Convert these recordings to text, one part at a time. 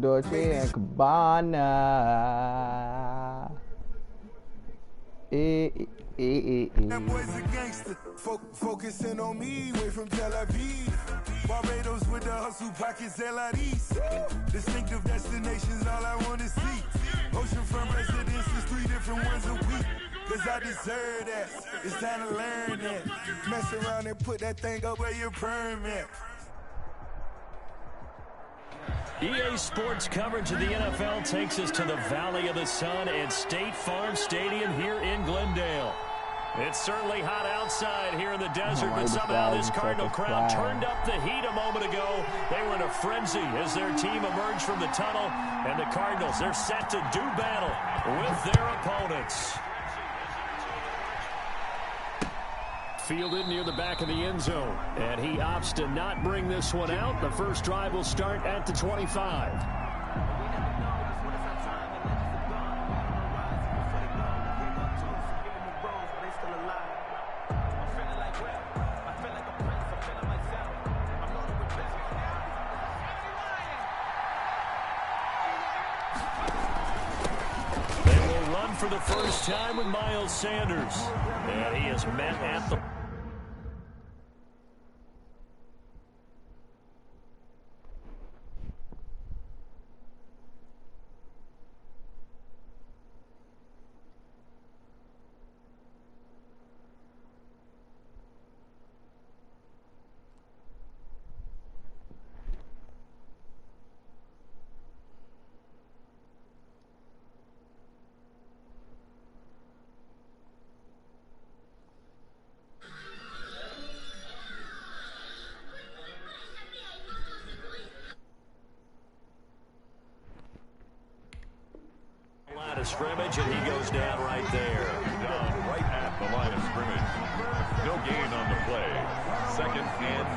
Dolce and Gabbana. That boy's a gangster, focusing on me, way from Tel Aviv. Barbados with the hustle pockets, LIDs. Distinctive destinations, all I want to see. Oceanfront residences, 3 different ones a week. Cause I deserve that, it's time to learn that. Mess around and put that thing up where your permit. EA Sports coverage of the NFL takes us to the Valley of the Sun at State Farm Stadium here in Glendale. It's certainly hot outside here in the desert, but somehow this Cardinal crowd turned up the heat a moment ago. They were in a frenzy as their team emerged from the tunnel, and the Cardinals, they're set to do battle with their opponents. Fielded near the back of the end zone, and he opts to not bring this one out. The first drive will start at the 25. They will run for the first time with Miles Sanders, and he is met at the line of scrimmage, and he goes down right there. Down right at the line of scrimmage. No gain on the play. 2nd and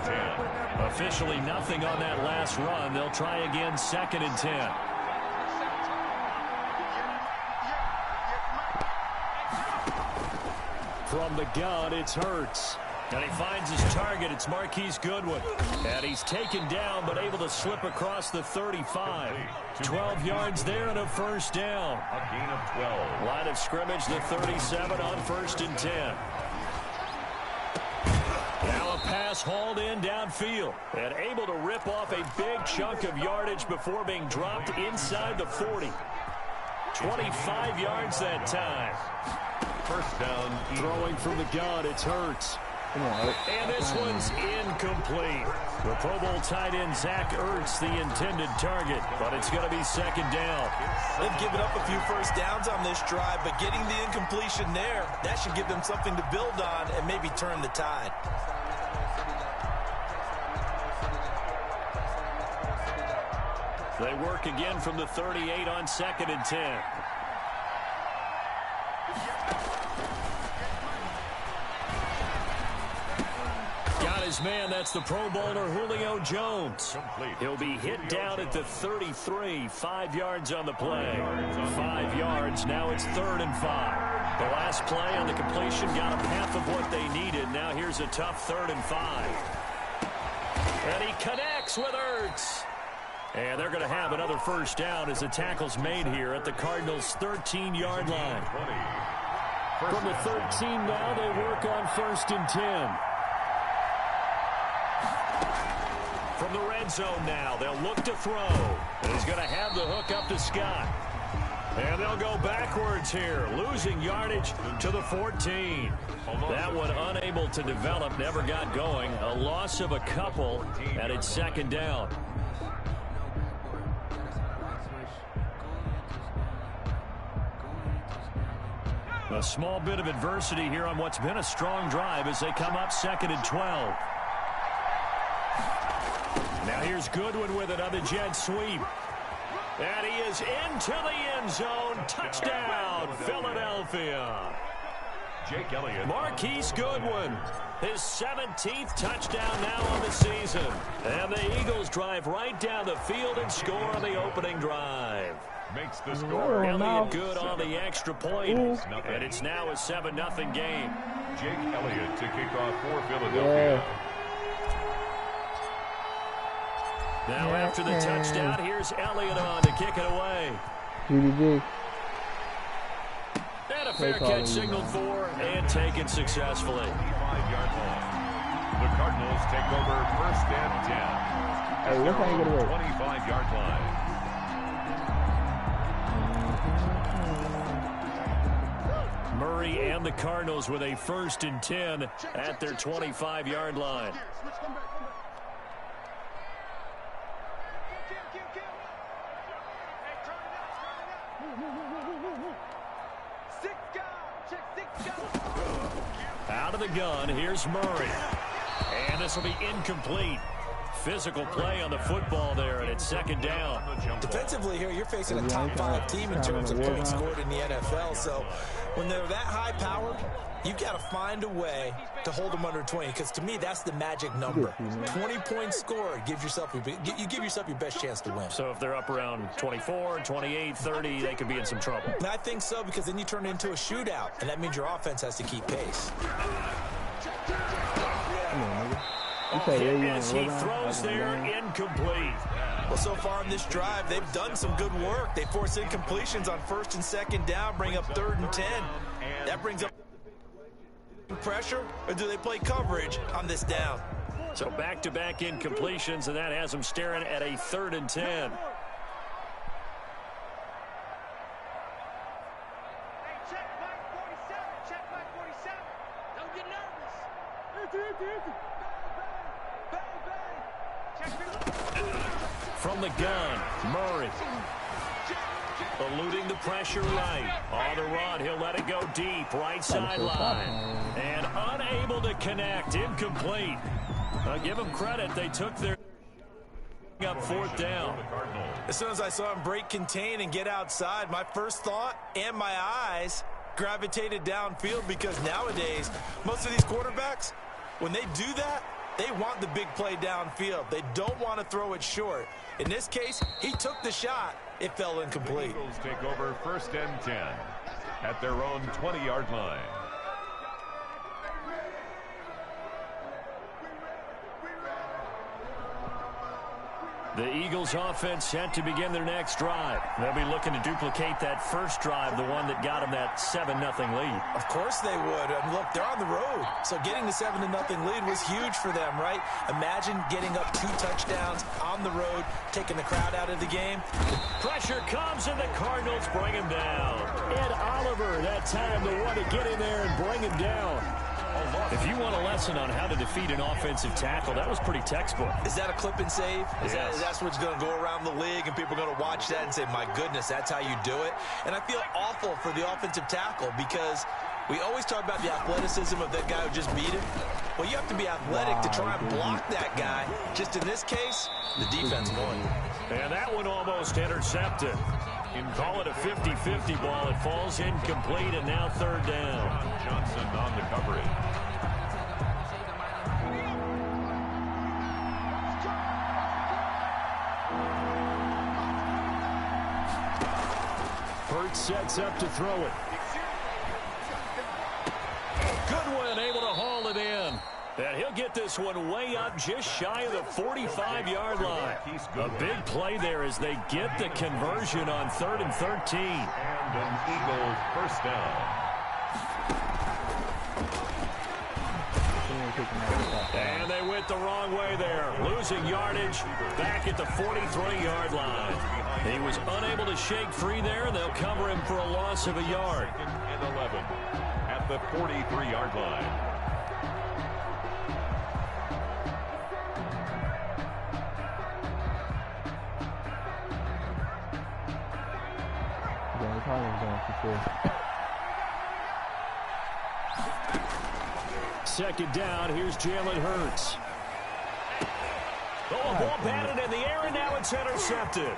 10. Officially nothing on that last run. They'll try again, 2nd and 10. From the gun, it's Hurts. And he finds his target. It's Marquise Goodwin. And he's taken down, but able to slip across the 35. 12 yards there and a first down. A gain of 12. Line of scrimmage, the 37 on 1st and 10. Now a pass hauled in downfield. And able to rip off a big chunk of yardage before being dropped inside the 40. 25 yards that time. First down. Throwing from the gun, it's Hurts. And this one's incomplete. The Pro Bowl tight end Zach Ertz, the intended target, but it's going to be 2nd down. They've given up a few first downs on this drive, but getting the incompletion there, that should give them something to build on and maybe turn the tide. They work again from the 38 on 2nd and 10. Man, that's the Pro Bowler Julio Jones. He'll be hit down at the 33. 5 yards on the play. 5 yards. Now it's 3rd and 5. The last play on the completion got them half of what they needed. Now here's a tough 3rd and 5. And he connects with Ertz. And they're going to have another first down as the tackle's made here at the Cardinals' 13-yard line. From the 13 now, they work on 1st and 10. From the red zone now, they'll look to throw. And he's going to have the hook up to Scott. And they'll go backwards here, losing yardage to the 14. That one unable to develop, never got going. A loss of a couple, and it's 2nd down. A small bit of adversity here on what's been a strong drive as they come up 2nd and 12. Now here's Goodwin with it on the jet sweep. And he is into the end zone. Touchdown, Philadelphia. Jake Elliott. Marquise Goodwin, his 17th touchdown now on the season. And the Eagles drive right down the field and score on the opening drive. Makes the score. Elliott good on the extra point. And it's now a 7-0 game. Jake Elliott to kick off for Philadelphia. Now after the touchdown, here's Elliott on to kick it away. GDG. And a fair catch signaled for and taken successfully. 5-yard line. The Cardinals take over 1st and 10. Hey, look how you get away. 25-yard line. Murray and the Cardinals with a 1st and 10 at their 25-yard line. Out of the gun, here's Murray. And this will be incomplete. Physical play on the football there, and it's 2nd down. Defensively here, you're facing a top 5 team in terms of points scored in the NFL. So when they're that high powered, you've got to find a way to hold them under 20, because to me, that's the magic number. 20 points scored, you give yourself your best chance to win. So if they're up around 24, 28, 30, they could be in some trouble. And I think so, because then you turn it into a shootout, and that means your offense has to keep pace. As he throws there, incomplete. Well, so far in this drive, they've done some good work. They force incompletions on 1st and 2nd down, bring up 3rd and 10. That brings up pressure, or do they play coverage on this down? So back-to-back incompletions, and that has them staring at a 3rd and 10. From the gun, Murray. Eluding the pressure right. On the run, he'll let it go deep. Right sideline. And unable to connect. Incomplete. Give them credit. They took their up 4th down. As soon as I saw him break contain and get outside, my first thought and my eyes gravitated downfield, because nowadays, most of these quarterbacks, when they do that, they want the big play downfield. They don't want to throw it short. In this case, he took the shot. It fell incomplete. The Eagles take over 1st and 10 at their own 20-yard line. The Eagles offense set to begin their next drive. They'll be looking to duplicate that first drive, the one that got them that 7-0 lead. Of course they would. And look, they're on the road. So getting the 7-0 lead was huge for them, right? Imagine getting up 2 touchdowns on the road, taking the crowd out of the game. Pressure comes, and the Cardinals bring him down. Ed Oliver, that time, the one to get in there and bring him down. If you want a lesson on how to defeat an offensive tackle, that was pretty textbook. Is that a clip and save? Yes. That's what's going to go around the league, and people are going to watch that and say, my goodness, that's how you do it? And I feel awful for the offensive tackle, because we always talk about the athleticism of that guy who just beat him. Well, you have to be athletic to try and block that guy. Just in this case, the defense won. And that one almost intercepted. Call it a 50-50 ball. It falls incomplete, and now 3rd down. Johnson on the coverage. Burt sets up to throw it. Goodwin able to haul it in. And he'll get this one way up just shy of the 45-yard line. A big play there as they get the conversion on 3rd and 13. And an Eagles 1st down. And they went the wrong way there. Losing yardage back at the 43-yard line. He was unable to shake free there, and they'll cover him for a loss of a yard. 2nd and 11 at the 43-yard line. Second down, here's Jalen Hurts. Oh, ball batted in the air, and now it's intercepted.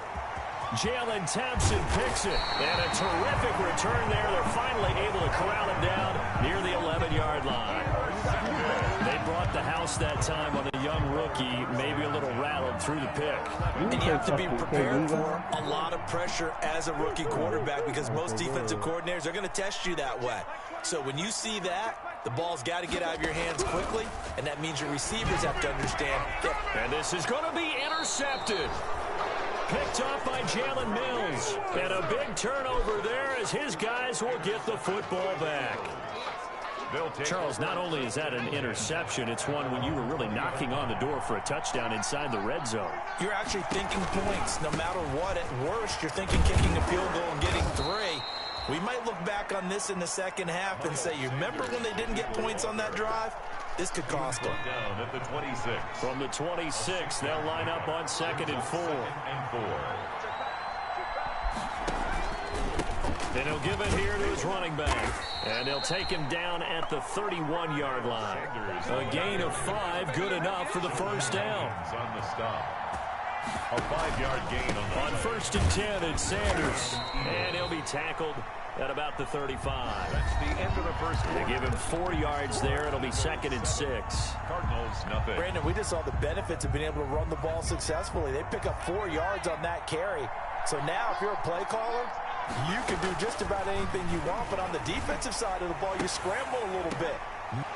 Jalen Thompson picks it. And a terrific return there. They're finally able to corral him down near the 11-yard line. They brought the house that time on a young rookie, maybe a little rattled through the pick. And you have to be prepared for a lot of pressure as a rookie quarterback, because most defensive coordinators are going to test you that way. So when you see that, the ball's got to get out of your hands quickly, and that means your receivers have to understand. And this is going to be intercepted. Picked off by Jalen Mills. And a big turnover there as his guys will get the football back. Charles, not only is that an interception, it's one when you were really knocking on the door for a touchdown inside the red zone. You're actually thinking points. No matter what, at worst, you're thinking kicking a field goal and getting 3. We might look back on this in the second half and say, you remember when they didn't get points on that drive? This could cost them. Down at the 26. From the 26, they'll line up on 2nd and 4. And he'll give it here to his running back. And they'll take him down at the 31-yard line. A gain of 5, good enough for the first down. On the stop. A 5-yard gain on 1st and 10, it's Sanders. And he'll be tackled at about the 35. That's the end of the first quarter. They give him 4 yards there. It'll be 2nd and 6. Cardinals, nothing. Brandon, we just saw the benefits of being able to run the ball successfully. They pick up 4 yards on that carry. So now if you're a play caller, you can do just about anything you want, but on the defensive side of the ball, you scramble a little bit.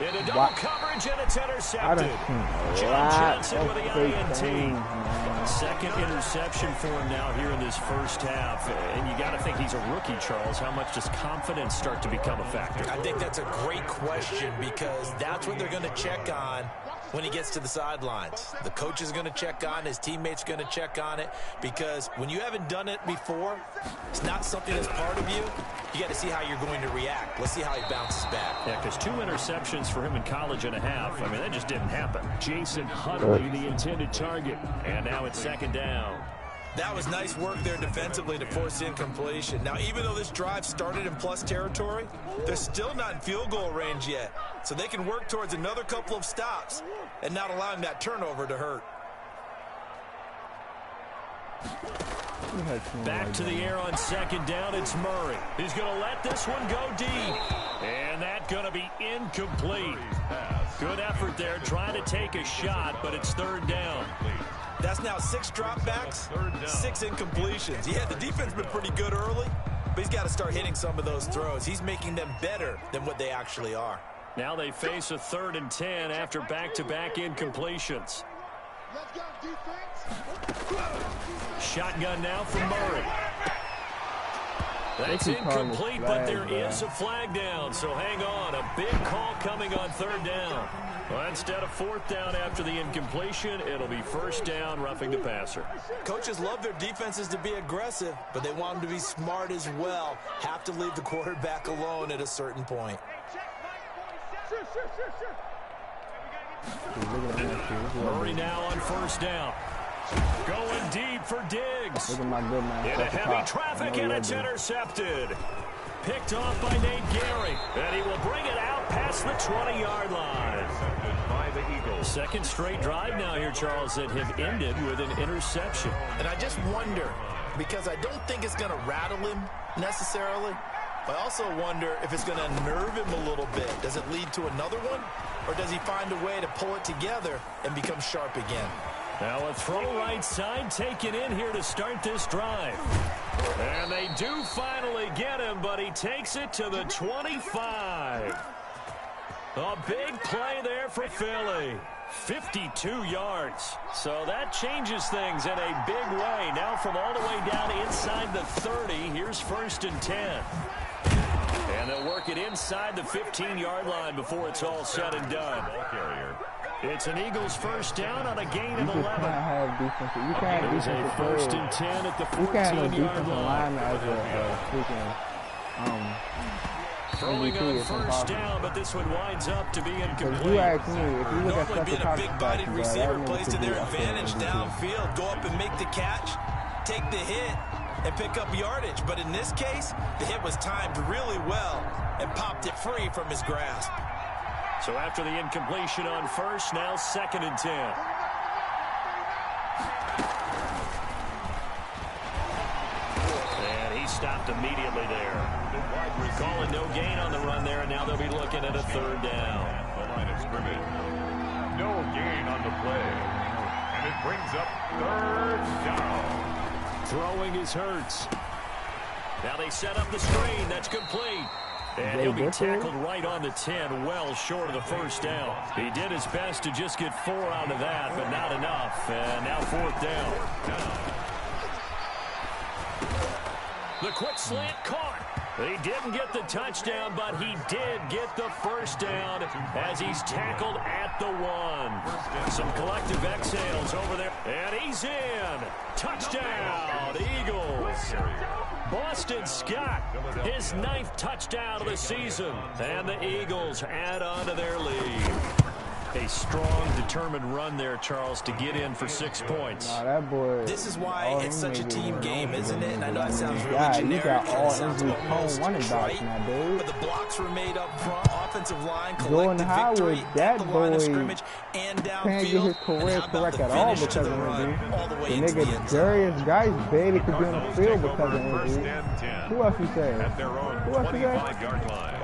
In a double coverage, and it's intercepted. John Johnson with the INT. 2nd interception for him now here in this first half. And you got to think he's a rookie, Charles. How much does confidence start to become a factor? I think that's a great question because that's what they're going to check on when he gets to the sidelines. The coach is going to check on, his teammates going to check on it, because when you haven't done it before, it's not something that's part of you. You got to see how you're going to react. Let's see how he bounces back. Yeah, because 2 interceptions for him in college and a half. I mean, that just didn't happen. Jason Huntley, the intended target. And now it's 2nd down. That was nice work there defensively to force incompletion. Now, even though this drive started in plus territory, they're still not in field goal range yet. So they can work towards another couple of stops and not allowing that turnover to hurt. Back to the air on 2nd down, it's Murray. He's going to let this one go deep. And that's going to be incomplete. Good effort there, trying to take a shot, but it's 3rd down. That's now 6 dropbacks, 6 incompletions. Yeah, the defense has been pretty good early, but he's got to start hitting some of those throws. He's making them better than what they actually are. Now they face a 3rd and 10 after back-to-back incompletions. Shotgun now for Murray. That's incomplete, but there is a flag down, so hang on. A big call coming on 3rd down. Well, instead of 4th down after the incompletion, it'll be 1st down, roughing the passer. Coaches love their defenses to be aggressive, but they want them to be smart as well. Have to leave the quarterback alone at a certain point. Murray now on 1st down. Going deep for Diggs. Look at my good man. Into heavy traffic, and it's intercepted. Picked off by Nate Gary. And he will bring it out past the 20-yard line. By the Eagles. 2nd straight drive now here, Charles, that have ended with an interception. And I just wonder, because I don't think it's going to rattle him necessarily, but I also wonder if it's going to nerve him a little bit. Does it lead to another one? Or does he find a way to pull it together and become sharp again? Now a throw right side taken in here to start this drive. And they do finally get him, but he takes it to the 25. A big play there for Philly. 52 yards. So that changes things in a big way. Now from all the way down inside the 30, here's 1st and 10. And they'll work it inside the 15-yard line before it's all said and done. It's an Eagles 1st down on a gain of 11. You can't have It is a 1st and 10 at the 14-yard line. Throwing on 1st down, but this one winds up to be incomplete. You ask me, if you look at Normally being a big-bodied receiver plays to their advantage downfield. Go up and make the catch, take the hit, and pick up yardage. But in this case, the hit was timed really well and popped it free from his grasp. So after the incompletion on 1st, now 2nd and 10. And he stopped immediately there. Calling no gain on the run there, and now they'll be looking at a 3rd down. The line of scrimmage. No gain on the play. And it brings up 3rd down. Throwing is Hurts. Now they set up the screen. That's complete. And he'll be tackled right on the 10, well short of the first down. He did his best to just get 4 out of that, but not enough. And now 4th down. The quick slant caught. He didn't get the touchdown, but he did get the first down as he's tackled at the 1. Some collective exhales over there. And he's in. Touchdown, Eagles. Boston Scott, his 9th touchdown of the season. And the Eagles add on to their lead. A strong, determined run there, Charles, to get in for 6 points. Nah, that boy. This is why it's such a team game, isn't it? And I know it sounds really Yeah, you generic. got all It sounds injury almost prone running backs trite, now, dude. but the blocks were made up front. Offensive line Jordan collected Howard, victory that at the line of boy scrimmage and can't downfield. get his career And how about correct the at all finish to because the of run injury. all the way The into the nigga end zone. Darius Guys barely could be on the Cardinals field take because of over first injury. and 10 Who else you say? at their own Who else you say? 25-yard line.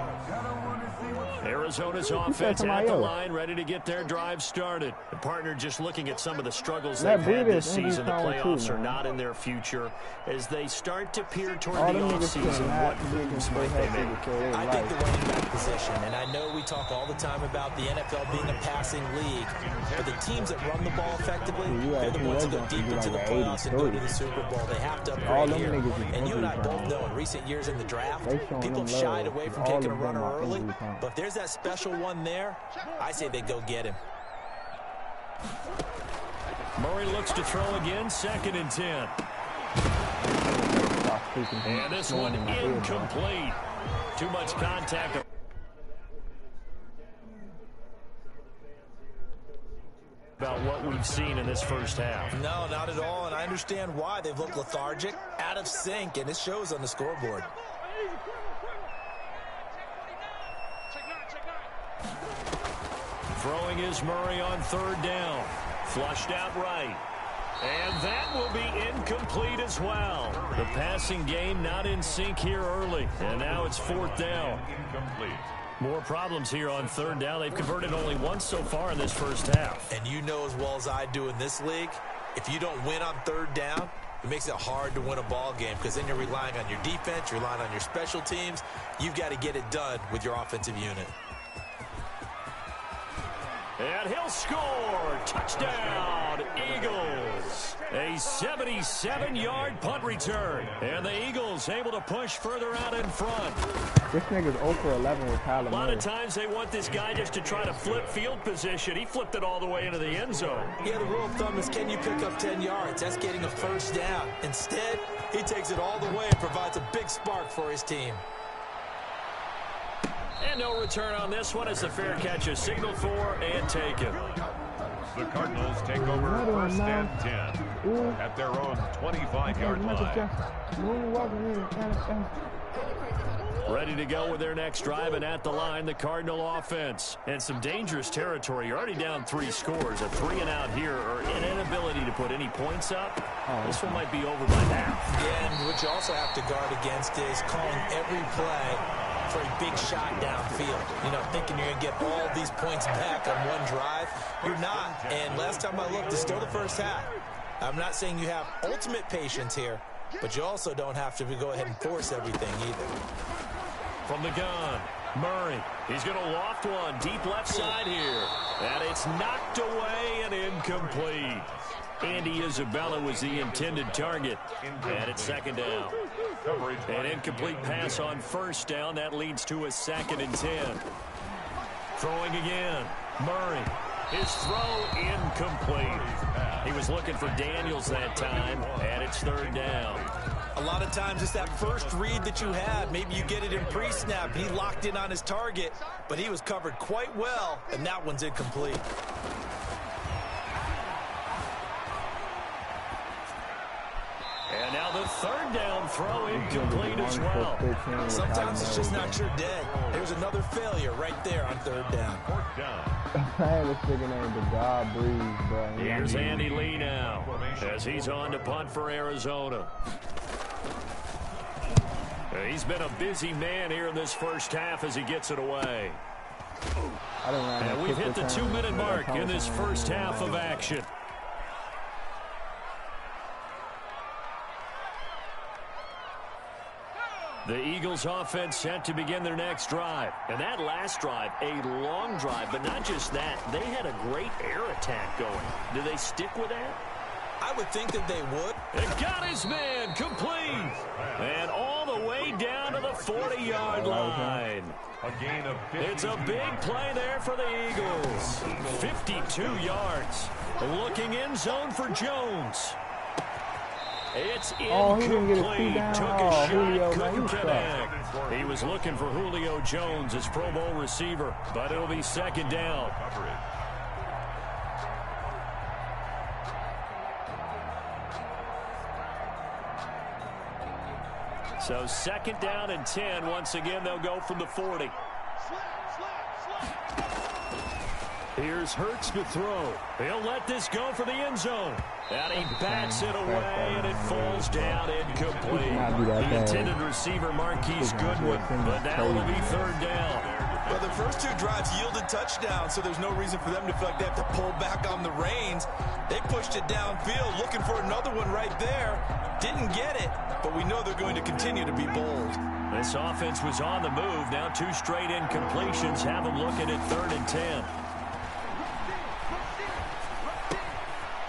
Arizona's offense at the line, ready to get their drive started. The partner just looking at some of the struggles they've had this season. The playoffs are not in their future as they start to peer toward the offseason. What moves might they make? I think the running back position, and I know we talk all the time about the NFL being a passing league, but the teams that run the ball effectively, they're the ones that go deep into the playoffs and go to the Super Bowl. They have to upgrade here. And you and I both know in recent years in the draft, people have shied away from taking a runner early, but if there's that special one there, I say they go get him. Murray looks to throw again, 2nd and 10. And this one incomplete. Too much contact. About what we've seen in this first half. No, not at all, and I understand why. They've looked lethargic, out of sync, and it shows on the scoreboard. Throwing is Murray on 3rd down. Flushed out right. And that will be incomplete as well. The passing game not in sync here early. And now it's 4th down. Incomplete. More problems here on 3rd down. They've converted only once so far in this first half. And you know as well as I do in this league, if you don't win on 3rd down, it makes it hard to win a ball game because then you're relying on your defense, you're relying on your special teams. You've got to get it done with your offensive unit. And he'll score. Touchdown, Eagles. A 77-yard punt return. And the Eagles able to push further out in front. This nigga's 0 for 11 with Kyler Murray. A lot of times they want this guy just to try to flip field position. He flipped it all the way into the end zone. Yeah, the rule of thumb is can you pick up 10 yards? That's getting a first down. Instead, he takes it all the way and provides a big spark for his team. And no return on this one as the fair catch is signaled for and taken. The Cardinals take over first and 10 at their own 25-yard line. Ready to go with their next drive, and at the line, the Cardinal offense. And some dangerous territory. You're already down 3 scores. A 3-and-out here, or an inability to put any points up. This one might be over by half. Yeah, and what you also have to guard against is calling every play for a big shot downfield. You know, thinking you're going to get all these points back on one drive. You're not. And last time I looked, it's still the first half. I'm not saying you have ultimate patience here, but you also don't have to go ahead and force everything either. From the gun, Murray. He's going to loft one deep left side here. And it's knocked away and incomplete. Andy Isabella was the intended target. And it's 2nd down. An incomplete pass on 1st down. That leads to a 2nd and 10. Throwing again. Murray. His throw incomplete. He was looking for Daniels that time. And it's 3rd down. A lot of times it's that first read that you have. Maybe you get it in pre-snap. He locked in on his target, but he was covered quite well, and that one's incomplete. And now the 3rd down throw incomplete as well. Sometimes it's just not your day. There's another failure right there on 3rd down. 4th down. I had this nigga named the God Breeze, bro. Here's Andy Lee now as he's on to punt for Arizona. He's been a busy man here in this first half as he gets it away. And we've hit the 2-minute mark in this first half of action. The Eagles offense set to begin their next drive. And that last drive, a long drive, but not just that. They had a great air attack going. Do they stick with that? I would think that they would. It got his man complete. And all the way down to the 40-yard line. A gain of 50. It's a big play there for the Eagles. 52 yards. Looking end zone for Jones. It's incomplete. Took a shot, Julio, couldn't connect. He was looking for Julio Jones, his Pro Bowl receiver, but it'll be second down. So second down and 10. Once again, they'll go from the 40. Here's Hurts to throw. He'll let this go for the end zone. And he bats it away, and it falls down incomplete. The intended receiver, Marquise Goodwin, but now it'll be third down. Well, the first two drives yielded touchdowns, so there's no reason for them to feel like they have to pull back on the reins. They pushed it downfield, looking for another one right there. Didn't get it, but we know they're going to continue to be bold. This offense was on the move. Now 2 straight incompletions have them looking at 3rd and 10.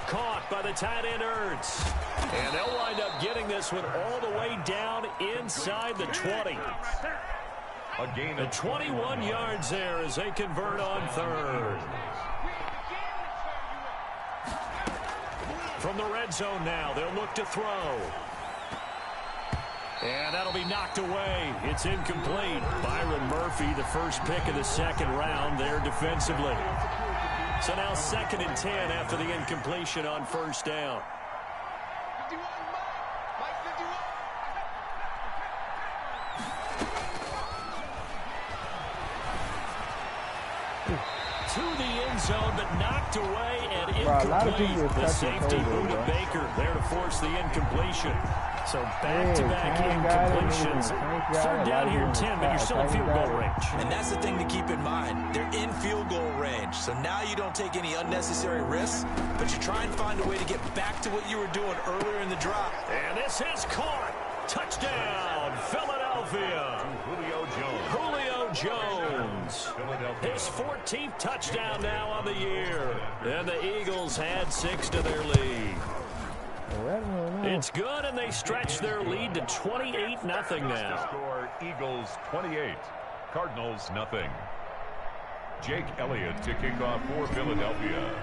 Caught by the tight end Ertz. And they'll wind up getting this one all the way down inside the 20. A gain of 21 yards there as they convert on 3rd. From the red zone now, they'll look to throw. And that'll be knocked away. It's incomplete. Byron Murphy, the first pick of the second round there defensively. So now 2nd and 10 after the incompletion on first down. To the end zone, but knocked away and incomplete. The safety Buda Baker there to force the incompletion. So back-to-back incompletions. 3rd down here and 10, but you're still in field goal range. And that's the thing to keep in mind. They're in field goal range. So now you don't take any unnecessary risks, but you try and find a way to get back to what you were doing earlier in the drive. And this is caught. Touchdown, Philadelphia. Julio Jones. Julio Jones. His 14th touchdown now on the year. And the Eagles had 6 to their lead. It's good, and they stretch their lead to 28-0 now. Score Eagles 28, Cardinals nothing. Jake Elliott to kick off for Philadelphia.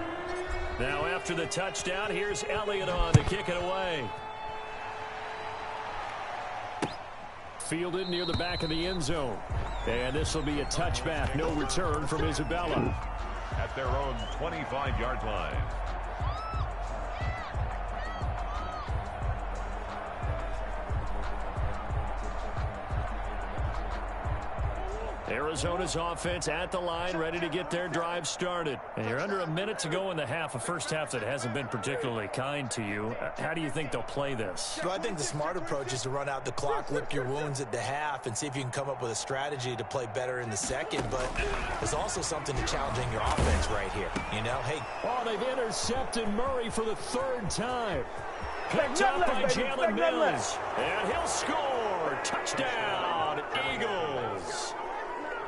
Now after the touchdown, here's Elliott on to kick it away. Fielded near the back of the end zone. And this will be a touchback. No return from Isabella. At their own 25-yard line. Arizona's offense at the line, ready to get their drive started. And you're under a minute to go in the half, a first half that hasn't been particularly kind to you. How do you think they'll play this? Well, I think the smart approach is to run out the clock, lick your wounds at the half, and see if you can come up with a strategy to play better in the second. But there's also something to challenging your offense right here. You know, hey. Oh, they've intercepted Murray for the 3rd time. Picked up by Jalen Mills. And he'll score. Touchdown, Eagles.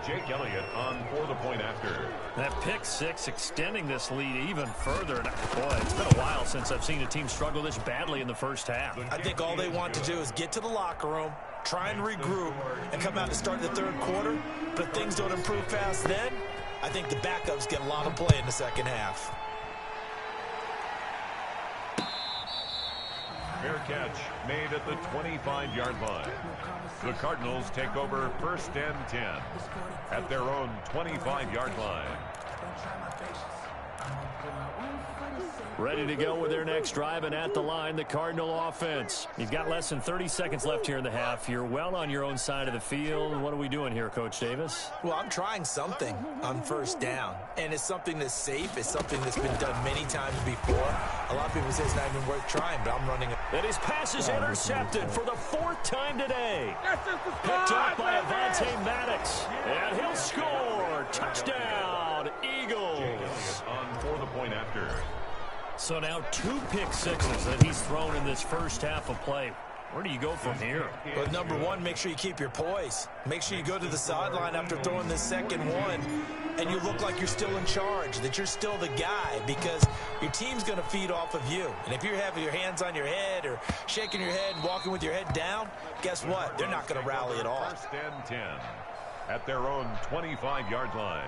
Jake Elliott on for the point after. That pick 6 extending this lead even further. Boy, it's been a while since I've seen a team struggle this badly in the first half. I think all they want to do is get to the locker room, try and regroup, and come out to start the 3rd quarter. But if things don't improve fast then, I think the backups get a lot of play in the second half. Fair catch made at the 25-yard line. The Cardinals take over 1st and 10 at their own 25-yard line. Ready to go with their next drive, and at the line, the Cardinal offense. You've got less than 30 seconds left here in the half. You're well on your own side of the field. What are we doing here, Coach Davis? Well, I'm trying something on 1st down, and it's something that's safe. It's something that's been done many times before. A lot of people say it's not even worth trying, but I'm running it. And his pass is intercepted for the 4th time today. Picked up by Avonte Maddox, and he'll score. Touchdown, Eagles. On for the point after. So now 2 pick sixes that he's thrown in this first half of play. Where do you go from here? But number one, make sure you keep your poise. Make sure you go to the sideline after throwing this second one, and you look like you're still in charge, that you're still the guy, because your team's going to feed off of you. And if you're having your hands on your head or shaking your head, walking with your head down, guess what? They're not going to rally at all. First and 10 at their own 25-yard line.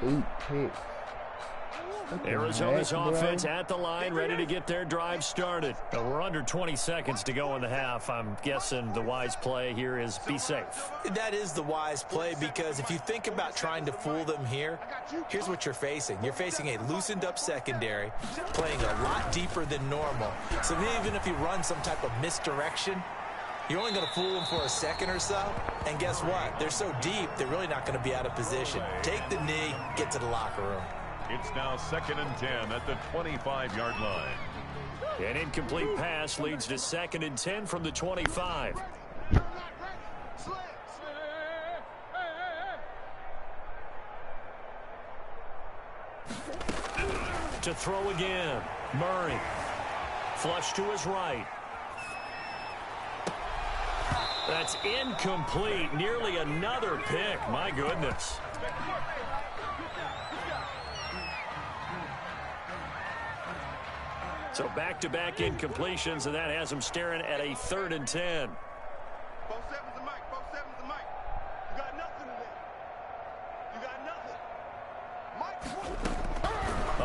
8 picks. Arizona's offense at the line, ready to get their drive started. But we're under 20 seconds to go in the half. I'm guessing the wise play here is be safe. That is the wise play, because if you think about trying to fool them here, here's what you're facing. You're facing a loosened up secondary, playing a lot deeper than normal. So even if you run some type of misdirection, you're only going to fool them for a second or so. And guess what? They're so deep, they're really not going to be out of position. Take the knee, get to the locker room. It's now 2nd and 10 at the 25-yard line. An incomplete pass leads to 2nd and 10 from the 25. To throw again. Murray. Flush to his right. That's incomplete. Nearly another pick. My goodness. So back-to-back incompletions, and that has him staring at a 3rd and 10. 4-7's the mic. 4-7's the mic. You got nothing in there. You got nothing.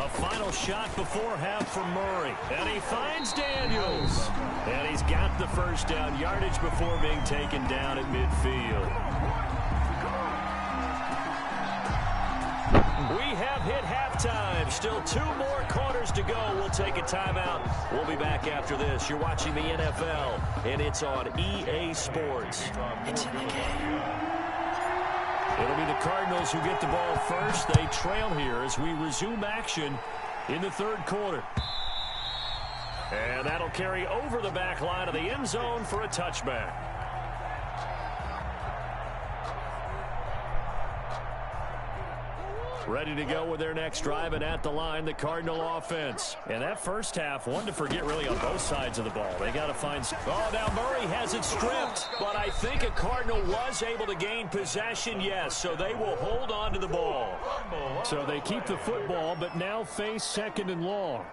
A final shot before half for Murray. And he finds Daniels. And he's got the first down, yardage before being taken down at midfield. We have hit halftime. Still 2 more quarters to go. We'll take a timeout. We'll be back after this. You're watching the NFL, and it's on EA Sports. It's in the game. It'll be the Cardinals who get the ball first. They trail here as we resume action in the 3rd quarter. And that'll carry over the back line of the end zone for a touchback. Ready to go with their next drive, and at the line, the Cardinal offense. And that first half, one to forget really on both sides of the ball. They got to find... Oh, now Murray has it stripped. But I think a Cardinal was able to gain possession, yes. So they will hold on to the ball. So they keep the football, but now face 2nd and long.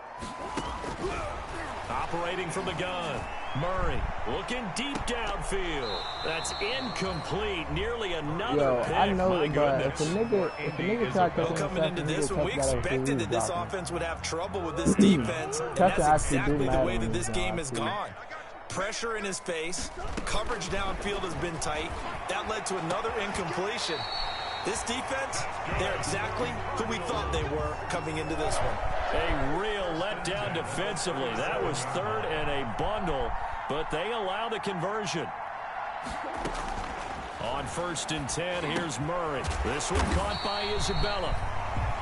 Operating from the gun. Murray looking deep downfield. That's incomplete. Nearly another pick. I know, my but goodness. if a nigga tried to Coming into this one, we expected that this offense would have trouble with this defense, and that's exactly the way that this game has gone. Pressure in his face. Coverage downfield has been tight. That led to another incompletion. This defense, they're exactly who we thought they were coming into this one. A real letdown defensively. That was 3rd and a bundle, but they allow the conversion. On 1st and 10, here's Murray. This one caught by Isabella.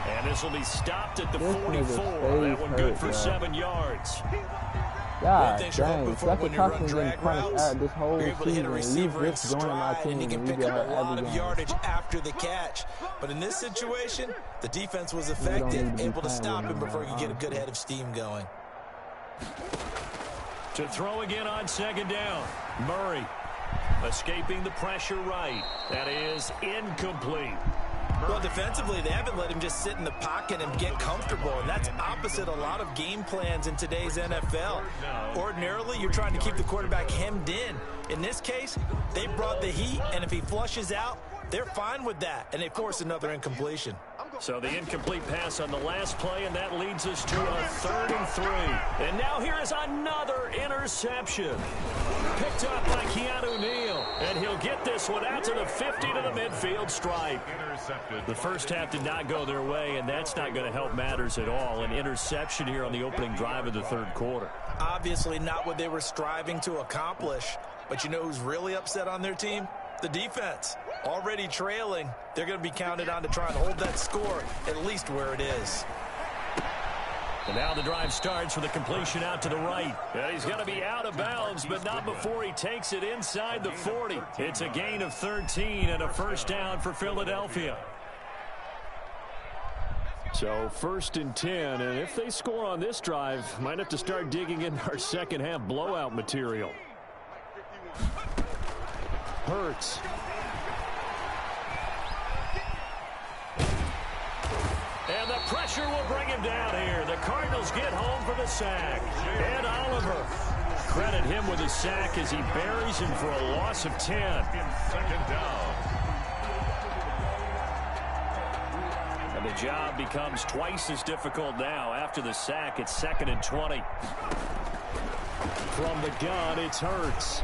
And this will be stopped at the 44. That one good for 7 yards. God dang, such a tough getting punished this whole season. You just joining my team and he can pick up a lot of yardage after the catch. But in this situation, the defense was effective, able to stop him before he could get a good head of steam going. To throw again on 2nd down. Murray escaping the pressure right. That is incomplete. Well, defensively, they haven't let him just sit in the pocket and get comfortable, and that's opposite a lot of game plans in today's NFL. Ordinarily, you're trying to keep the quarterback hemmed in. In this case, they brought the heat, and if he flushes out, they're fine with that, and they force another incompletion. So the incomplete pass on the last play, and that leads us to a 3rd and 3. And now here is another interception. Picked up by Keanu Neal, and he'll get this one out to the 50 to the midfield stripe. Intercepted. The first half did not go their way, and that's not going to help matters at all. An interception here on the opening drive of the 3rd quarter. Obviously not what they were striving to accomplish, but you know who's really upset on their team? The defense. Already trailing, they're going to be counted on to try and hold that score at least where it is. And now the drive starts with a completion out to the right. And he's going to be out of bounds, but not before he takes it inside the 40. It's a gain of 13 and a first down for Philadelphia. So 1st and 10, and if they score on this drive, might have to start digging into our second half blowout material. Hurts. And the pressure will bring him down here. The Cardinals get home for the sack. And Oliver. Credit him with his sack as he buries him for a loss of 10. 2nd down. And the job becomes twice as difficult now. After the sack, it's 2nd and 20. From the gun, it's Hurts.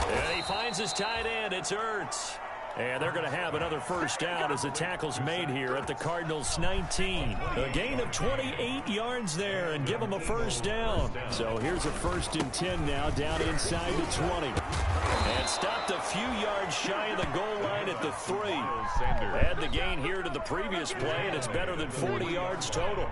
And he finds his tight end. It's Hurts. And they're going to have another 1st down as the tackle's made here at the Cardinals' 19. A gain of 28 yards there and give them a 1st down. So here's a 1st and 10 now down inside the 20. And stopped a few yards shy of the goal line at the 3. Add the gain here to the previous play, and it's better than 40 yards total.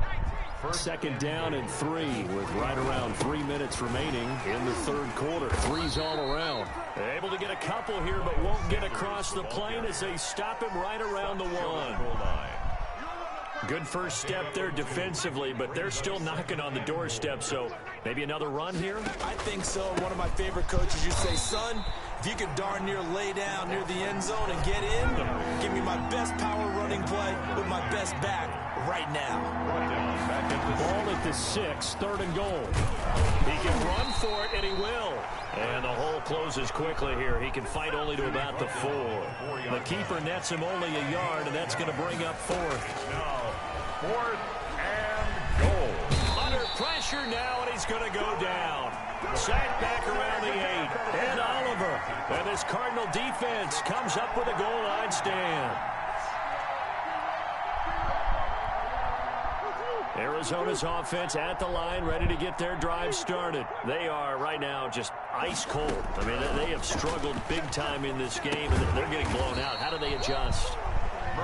2nd down and 3 with right around 3 minutes remaining in the 3rd quarter. 3's all around. Able to get a couple here, but won't get across the plane as they stop him right around the 1. Good first step there defensively, but they're still knocking on the doorstep, so maybe another run here? I think so. One of my favorite coaches, you say, son, if you could darn near lay down near the end zone and get in, give me my best power running play with my best back right now. Ball at the 6, 3rd and goal. He can run for it, and he will. And the hole closes quickly here. He can fight only to about the 4. The keeper nets him only a yard, and that's going to bring up 4th. Now, 4th and goal. Under pressure now, and he's going to go down. Sacked back around the 8. And Oliver. And this Cardinal defense comes up with a goal line stand. Arizona's offense at the line, ready to get their drive started. They are right now just ice cold. I mean, they have struggled big time in this game, and they're getting blown out. How do they adjust?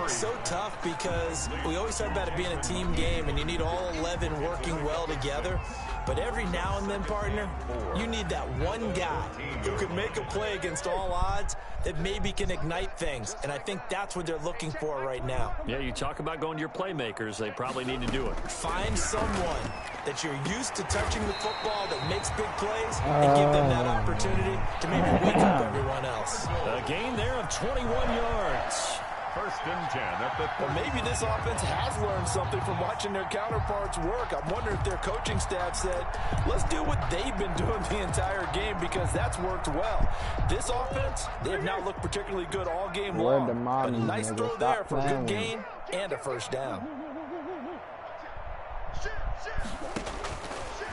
So tough because we always talk about it being a team game, and you need all 11 working well together. But every now and then, partner, you need that one guy who can make a play against all odds that maybe can ignite things. And I think that's what they're looking for right now. Yeah, you talk about going to your playmakers. They probably need to do it. Find someone that you're used to touching the football that makes big plays and give them that opportunity to maybe wake up everyone else. A gain there of 21 yards. 1st and 10 at the 30. Well, maybe this offense has learned something from watching their counterparts work. I'm wondering if their coaching staff said, let's do what they've been doing the entire game because that's worked well. This offense, they have not looked particularly good all game long. But a nice throw there for a good gain and a 1st down.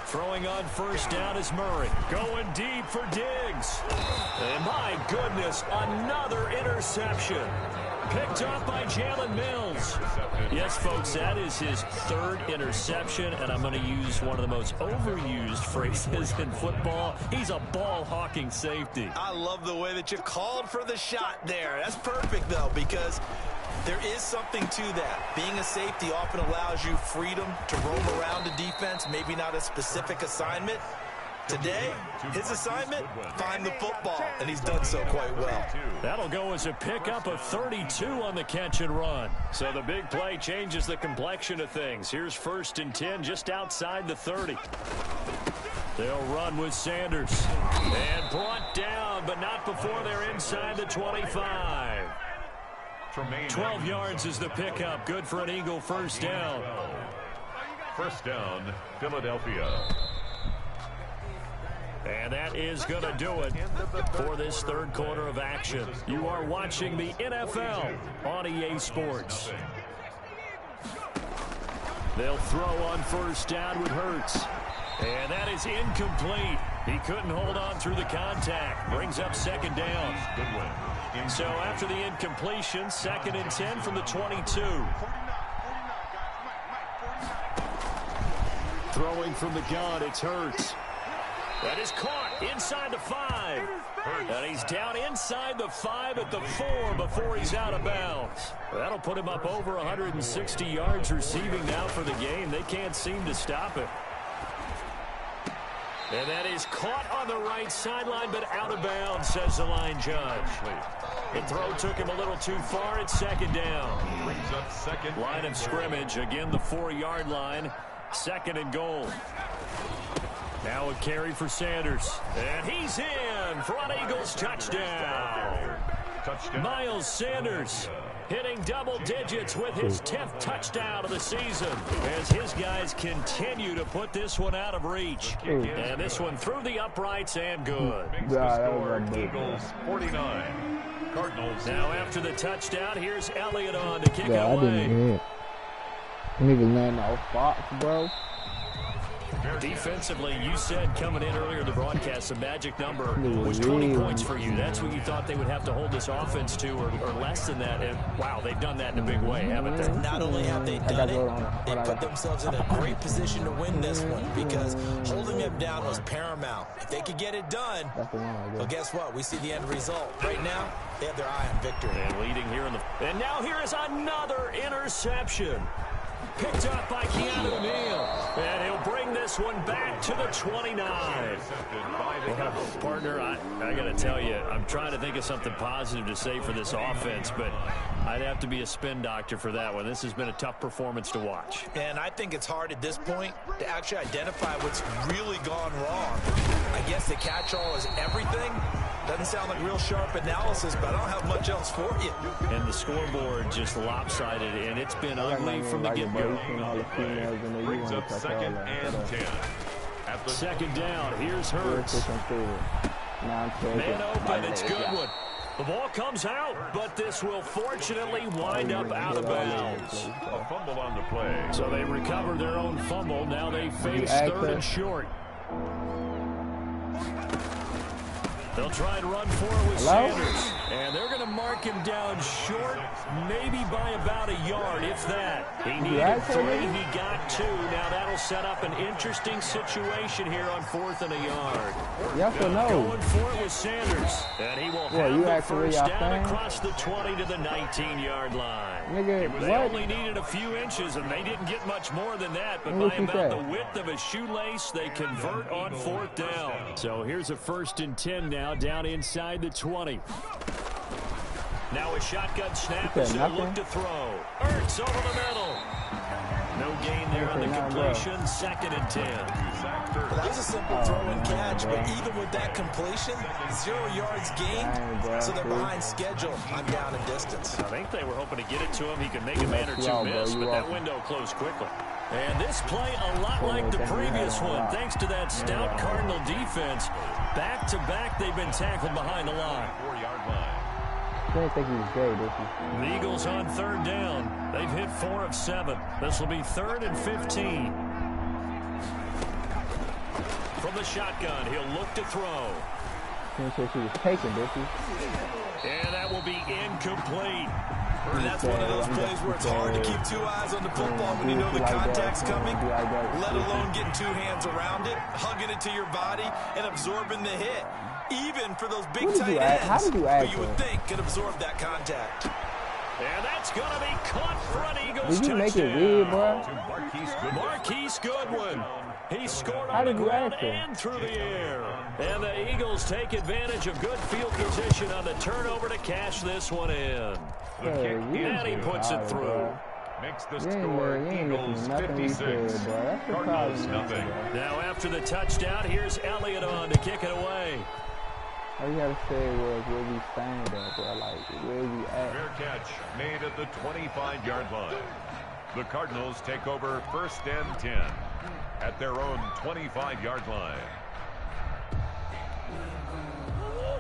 Throwing on 1st down is Murray. Going deep for Diggs. And my goodness, another interception. Picked up by Jalen Mills. Yes, folks, that is his 3rd interception, and I'm going to use one of the most overused phrases in football. He's a ball-hawking safety. I love the way that you called for the shot there. That's perfect, though, because there is something to that. Being a safety often allows you freedom to roam around a defense, maybe not a specific assignment. Today, his assignment, find the football, and he's done so quite well. That'll go as a pickup of 32 on the catch and run. So the big play changes the complexion of things. Here's 1st and 10 just outside the 30. They'll run with Sanders. And brought down, but not before they're inside the 25. 12 yards is the pickup. Good for an Eagle 1st down. 1st down, Philadelphia. And that is going to do it for this 3rd quarter of action. You are watching the NFL on EA Sports. They'll throw on 1st down with Hurts. And that is incomplete. He couldn't hold on through the contact. Brings up 2nd down. So after the incompletion, 2nd and 10 from the 22. Throwing from the gun, it's Hurts. That is caught inside the 5. And he's down inside the 5 at the 4 before he's out of bounds. That'll put him up over 160 yards receiving now for the game. They can't seem to stop it. And that is caught on the right sideline, but out of bounds, says the line judge. The throw took him a little too far. It's second down. Brings up second. Line of scrimmage, again the 4-yard line. Second and goal. Now a carry for Sanders. And he's in for an Eagles touchdown. Miles Sanders hitting double digits with his 10th touchdown of the season as his guys continue to put this one out of reach. And this one through the uprights and good. Makes the score Eagles 49. Cardinals. Now after the touchdown, here's Elliott on to kick it I away. didn't hear. Niggas landing off Fox, bro. Defensively, you said coming in earlier in the broadcast, the magic number was 20 points for you. That's what you thought they would have to hold this offense to, or less than that. And, wow, they've done that in a big way, haven't they? Not only have they done it, they put themselves in a great position to win this one because holding them down was paramount. If they could get it done, well, guess what? We see the end result. Right now, they have their eye on victory. And leading here in the... And now here is another interception. Picked up by Keanu Neal. And he'll bring this one back to the 29. Well, partner, I got to tell you, I'm trying to think of something positive to say for this offense, but I'd have to be a spin doctor for that one. This has been a tough performance to watch. And I think it's hard at this point to actually identify what's really gone wrong. I guess the catch-all is everything. Doesn't sound like real sharp analysis, but I don't have much else for you. And the scoreboard just lopsided, and it's been ugly from the get-go. Brings up second and 10. At the second down, here's Hurts. Man open, it's Goodwin. The ball comes out, but this will fortunately wind up out of bounds. A fumble on the play. So they recover their own fumble. Now they face third and short. They'll try and run for it with Sanders. And they're going to mark him down short, maybe by about a yard, if that. He needed 3, he got 2. Now that'll set up an interesting situation here on 4th and a yard. Yes or no? Going for it with Sanders. And he will have the first down across the 20 to the 19-yard line. Nigga, they only needed a few inches, and they didn't get much more than that. But by about the width of a shoelace, they convert on 4th down. So here's a 1st and 10 now, down inside the 20. Now a shotgun snap as they look to throw. Ertz over the middle. No gain there on the completion. 2nd and 10. Well, that was a simple throw and catch, but even with that completion, 0 yards gained, so they're behind schedule on down and distance. I think they were hoping to get it to him. He could make a man or two miss, but that window closed quickly. And this play a lot like the previous one, thanks to that stout Cardinal defense. Back-to-back, they've been tackled behind the line. 4-yard line. I didn't think he was gay, did he? The Eagles on 3rd down. They've hit 4 of 7. This will be 3rd and 15. From the shotgun, he'll look to throw. Didn't say she was taking, did she? And that will be incomplete. And that's one of those plays where it's hard to keep 2 eyes on the football when you know the contact's coming, let alone getting 2 hands around it, hugging it to your body, and absorbing the hit. Even for those big tight ends, who you would think could absorb that contact. And that's going to be caught for an Eagles touchdown. Did you make it weird, bro? Marquise Goodwin. He scored on the ground and through the air. And the Eagles take advantage of good field position on the turnover to cash this one in. And he puts it through. Makes the score Eagles 56. Cardinals nothing. Now after the touchdown, here's Elliott on to kick it away. All you gotta say was where we stand at, bro. Like, where we at. Fair catch made at the 25-yard line. The Cardinals take over 1st and 10 at their own 25-yard line.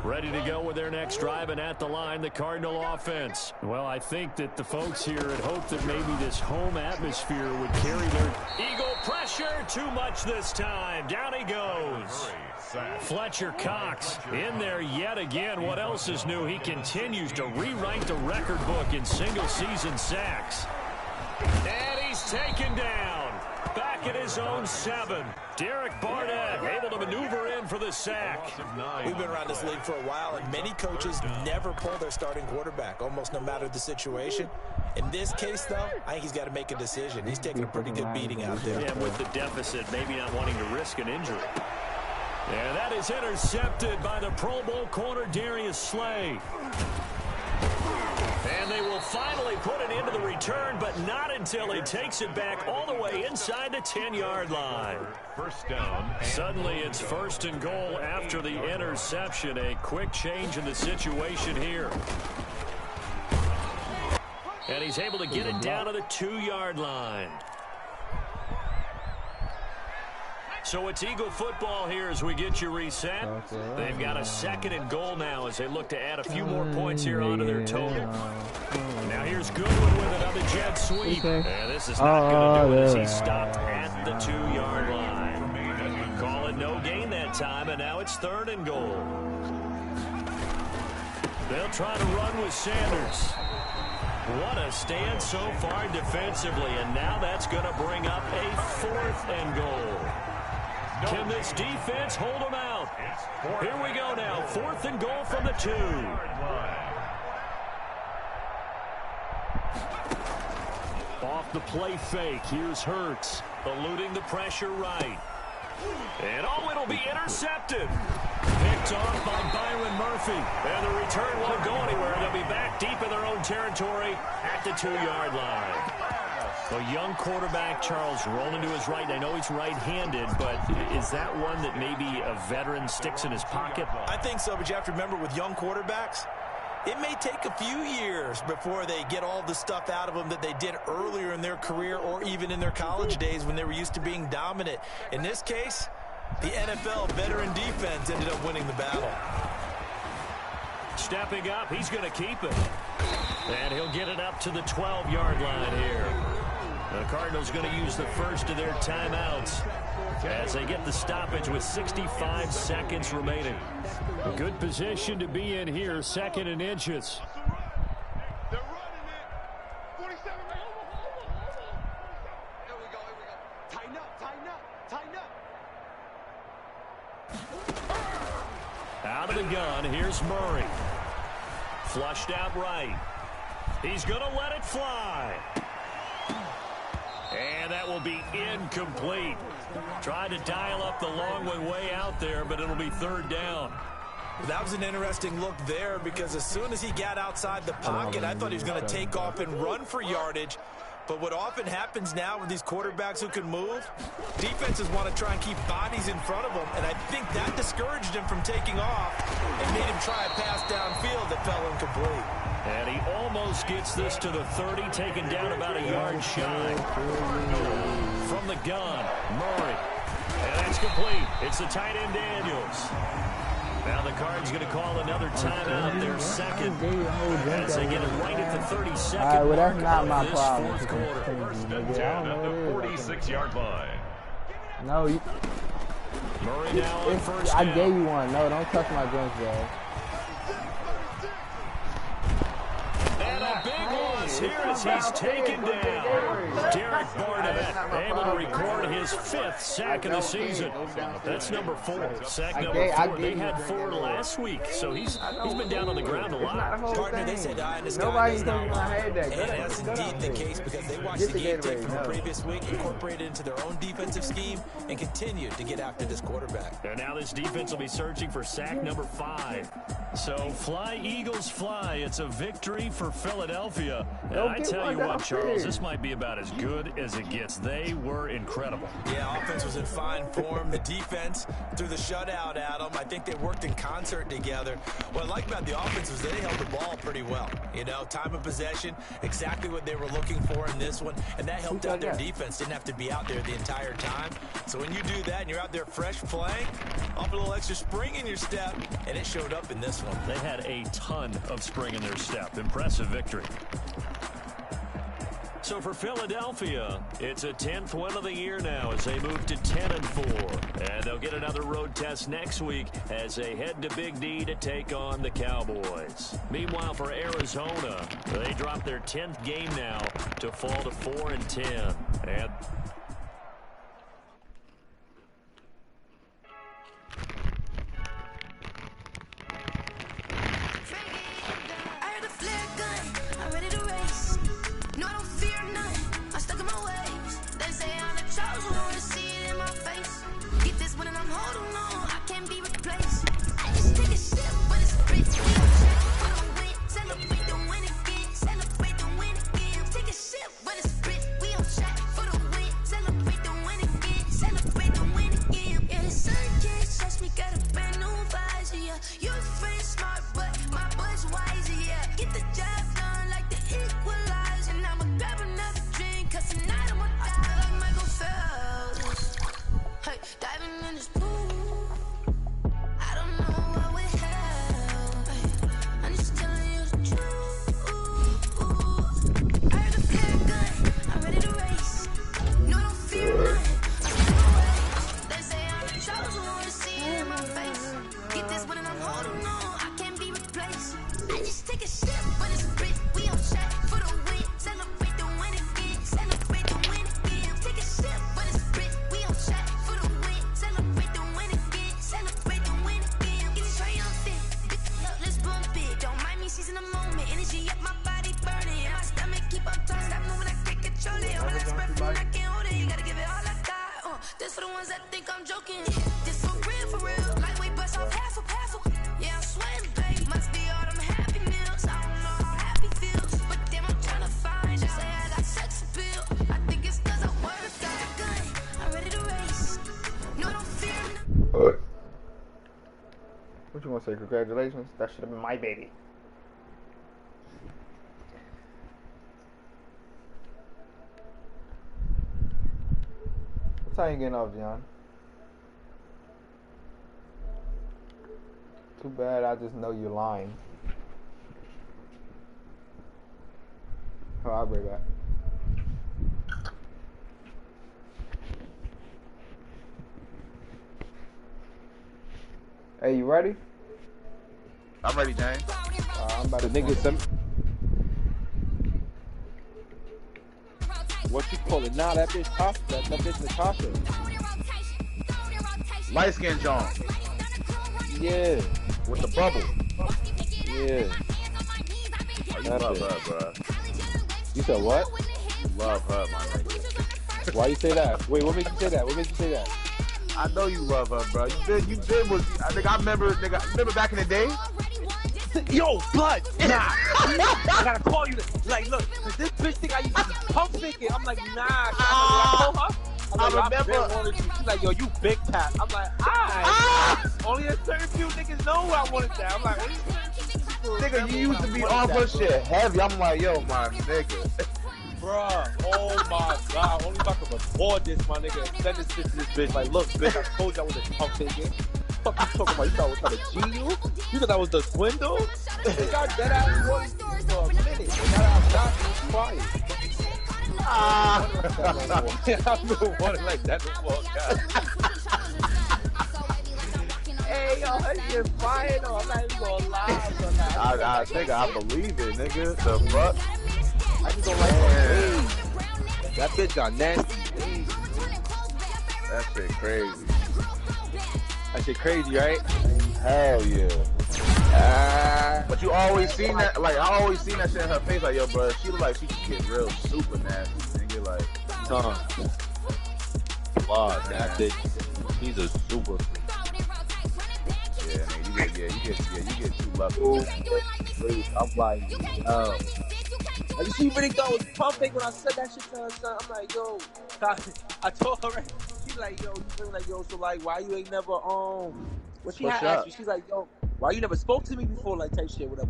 Ready to go with their next drive, and at the line, the Cardinal offense. Well, I think that the folks here had hoped that maybe this home atmosphere would carry their Eagle pressure. Too much this time. Down he goes. Fletcher Cox in there yet again. What else is new? He continues to rewrite the record book in single-season sacks. And he's taken down. Back at his own 7. Derek Barnett able to maneuver in for the sack. We've been around this league for a while, and many coaches never pull their starting quarterback, almost no matter the situation. In this case, though, I think he's got to make a decision. He's taking a pretty good beating out there. Yeah, with the deficit, maybe not wanting to risk an injury. And that is intercepted by the Pro Bowl corner Darius Slay. And they will finally put it into the return, but not until he takes it back all the way inside the 10-yard line. First down. Suddenly it's first and goal after the interception. A quick change in the situation here. And he's able to get it down to the 2-yard line. So it's Eagle football here as we get you reset. They've got a second and goal now as they look to add a few more points here onto their total. Now here's Goodwin with another jet sweep. And this is not going to do it as he's stopped at the 2-yard line. Call it no gain that time, and now it's third and goal. They'll try to run with Sanders. What a stand so far defensively, and now that's going to bring up a fourth and goal. Can this defense hold them out? Here we go now. Fourth and goal from the 2. Off the play fake. Here's Hurts, eluding the pressure right. And it'll be intercepted. Picked off by Byron Murphy. And the return won't go anywhere. They'll be back deep in their own territory at the 2-yard line. A young quarterback, Charles, rolling to his right. I know he's right-handed, but is that one that maybe a veteran sticks in his pocket? I think so, but you have to remember with young quarterbacks, it may take a few years before they get all the stuff out of them that they did earlier in their career or even in their college days when they were used to being dominant. In this case, the NFL veteran defense ended up winning the battle. Stepping up, he's going to keep it. And he'll get it up to the 12-yard line here. The Cardinals going to use the first of their timeouts as they get the stoppage with 65 seconds remaining. A good position to be in here, second and inches. They're running it. 47. Here we go. Tighten up. Out of the gun, here's Murray. Flushed out right. He's going to let it fly. And that will be incomplete. Tried to dial up the long way out there, but it'll be third down. That was an interesting look there because as soon as he got outside the pocket, I thought he was going to take off and run for yardage. But what often happens now with these quarterbacks who can move, defenses want to try and keep bodies in front of them, and I think that discouraged him from taking off and made him try a pass downfield that fell incomplete. And he almost gets this to the 30, taken down about a yard shy. From the gun, Murray. And that's complete. It's the tight end Daniels. Now the Cards going to call another timeout, their second, as they get it right at the 32nd mark of this fourth quarter. First and 10 at the 46-yard line. No, you. Murray now on first I down. gave you one. No, don't touch my guns, bro. And a big loss here as he's taken down. Derek Barnett able to record his 5th sack of the season. That's number 4. Sack number 4. They had 4 last week, so he's been down on the ground a lot. Partner, they said this guy Nobody's does not thinking I lie. had that. And that's indeed the case because they watched the game tape from the previous week, incorporated into their own defensive scheme, and continued to get after this quarterback. And now this defense will be searching for sack number 5. So fly, Eagles, fly. It's a victory for Philadelphia. And I tell you what, Charles, this might be about as good as it gets. They were incredible. Yeah, offense was in fine form. The defense threw the shutout at them. I think they worked in concert together. What I like about the offense was they held the ball pretty well. You know, time of possession, exactly what they were looking for in this one, and that helped out their defense. Didn't have to be out there the entire time. So when you do that and you're out there fresh playing, up a little extra spring in your step, and it showed up in this one. They had a ton of spring in their step. Impressive victory. So for Philadelphia, it's a 10th win of the year now as they move to 10-4. And they'll get another road test next week as they head to Big D to take on the Cowboys. Meanwhile, for Arizona, they drop their 10th game now to fall to 4-10. And Chosen, wanna see it in my face. Get this one and I'm holding on. I can't I'm joking. This for real. Lightweight bust off hassle. Yeah, I'm sweating, babe. Must be all them happy meals. I don't know how happy feels, but damn, I'm trying to find. Just say I got sex appeal. I think it's 'cause I worked out good. I'm ready to race. No, don't fear. What you want to say? Congratulations. That should have been my baby. What time you getting off, John? Too bad I just know you're lying. Oh, I'll bring back. Hey, you ready? I'm ready, James. I'm about to nigga, what you call it? Nah, that bitch Tasha. That bitch Natasha. Light skin John. Yeah. With the bubble. Yeah. Oh, you love her, bro. You said what? You love her, my nigga. Why you say that? Wait, what makes you say that? What makes you say that? I know you love her, bro. You been with. I remember back in the day. Yo, blood. Nah. I gotta call you. Like, look, cause this bitch think I used to be pump faking. I'm like, nah. I told her. I remember. She's like, yo, you big pat. I'm like, only a certain few niggas know I wanted that. I'm like, nigga, you used to be off her shit heavy. I'm like, yo, my nigga. Bruh, oh my god, only if I could record this, my nigga, and send this shit to this bitch. Like, look, bitch, I told you I was a pump faking. Fuck you talking about? You thought I was trying to G you? You thought that was the swindle? They got dead ass voice for a minute. They got out shot and quiet. I've been wanting like that before, God. Hey, yo, her shit fire though. I'm not even gonna lie. I think I believe it, nigga. The fuck? I just don't like her age. That bitch got nasty. That shit crazy. That shit crazy, right? Hell yeah. But you always seen that, like, I always seen that shit in her face, like, yo, bro, she look like she can get real super nasty, nigga, like, wow, that bitch, she's a super freak. Yeah, man, you get too lucky. I'm like, yo. Like, she really thought it was pumping when I said that shit to her, son. I'm like, yo, I told her, right? She's like, yo, you feel like, yo, so like, why you ain't never, when she had asked me, she's like, yo, why you never spoke to me before, like, type shit, whatever.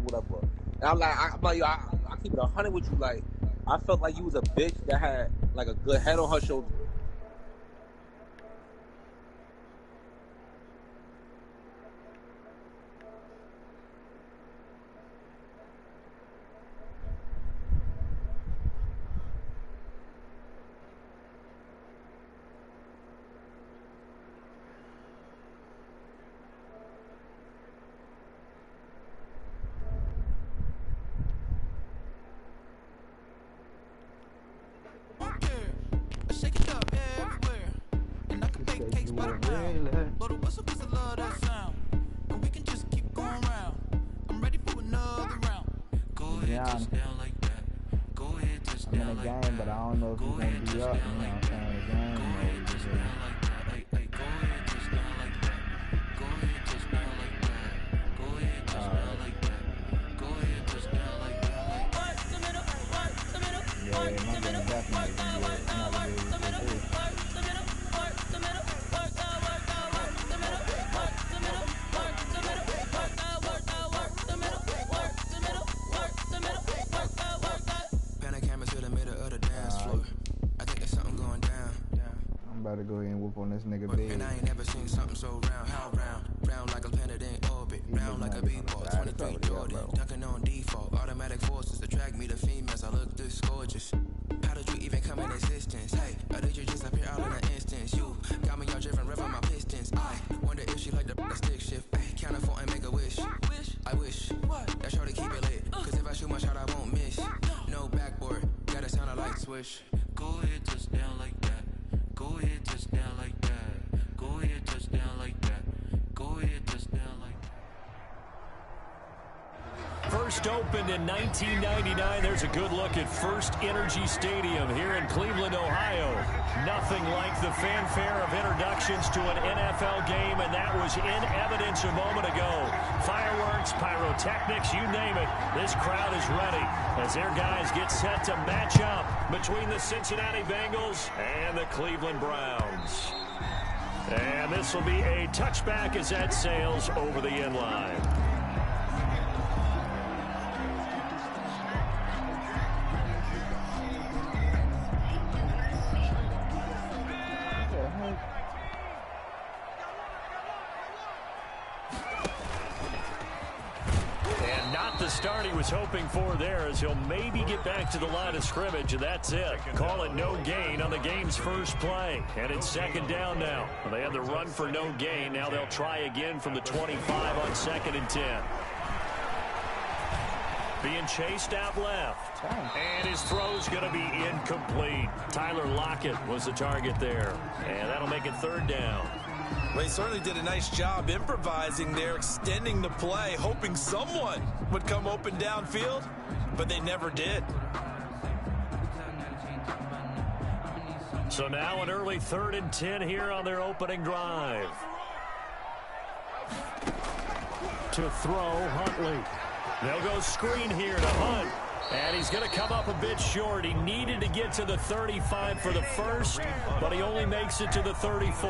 And I'm like, yo, I keep it 100 with you, like, I felt like you was a bitch that had, like, a good head on her shoulder. I'm in a game, but I don't know if he's gonna be up. You know what I'm saying? The game, about to go ahead and whoop on this nigga bed. And I ain't never seen something so round, how round like a planet in orbit, round like a b-ball, 23 Jordan, dunking on default, automatic forces attract me to females, I look this gorgeous. How did you even come in existence? Hey, or did you just appear out in an instance? You got me all driven, revving my pistons. I wonder if she like the stick shift. Hey, count it 4 and make a wish. I wish that shorty keep it lit, cause if I shoot my shot I won't miss. No backboard, gotta sound a light switch. Go ahead, touch down like that. Go ahead, touch down like that. Go ahead, touch down like that. Go ahead, touch down like that. First opened in 1999. There's a good look at First Energy Stadium here in Cleveland, Ohio. 0-0. nothing like the fanfare of introductions to an NFL game, and that was in evidence a moment ago. Fireworks, pyrotechnics, you name it. This crowd is ready as their guys get set to match up between the Cincinnati Bengals and the Cleveland Browns. And this will be a touchback as that sails over the end line. The start he was hoping for there, as he'll maybe get back to the line of scrimmage, and that's it. Call it no gain on the game's first play. And it's second down now. Well, they had the run for no gain. Now they'll try again from the 25 on 2nd and 10. Being chased out left. And his throw's going to be incomplete. Tyler Lockett was the target there. And that'll make it 3rd down. Well, he certainly did a nice job improvising there, extending the play, hoping someone would come open downfield, but they never did. So now an early 3rd and 10 here on their opening drive. To throw, Huntley. They'll go screen here to Hunt. And he's going to come up a bit short. He needed to get to the 35 for the first, but he only makes it to the 34.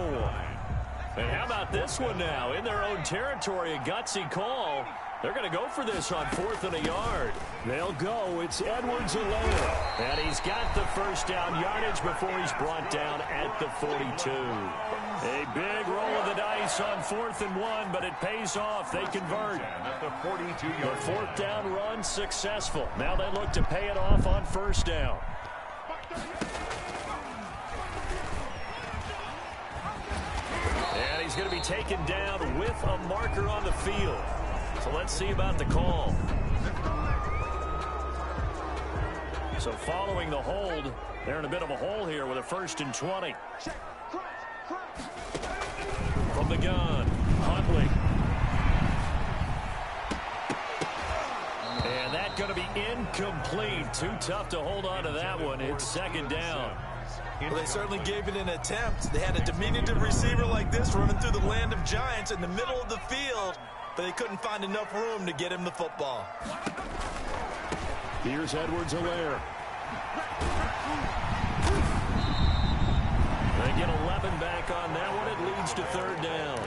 And how about this one now? In their own territory, a gutsy call. They're going to go for this on 4th and a yard. They'll go. It's Edwards-Helaire. And he's got the first down yardage before he's brought down at the 42. A big roll of the dice on 4th and 1, but it pays off. They convert. At the 42-yard The 4th down run successful. Now they look to pay it off on 1st down. And he's going to be taken down with a marker on the field. So let's see about the call. So following the hold, they're in a bit of a hole here with a 1st and 20. From the gun, Huntley. And that's going to be incomplete. Too tough to hold on to that one. It's 2nd down. Well, they certainly gave it an attempt. They had a diminutive receiver like this running through the land of giants in the middle of the field, but they couldn't find enough room to get him the football. Here's Edwards-Helaire. They get 11 back on that one. It leads to 3rd down.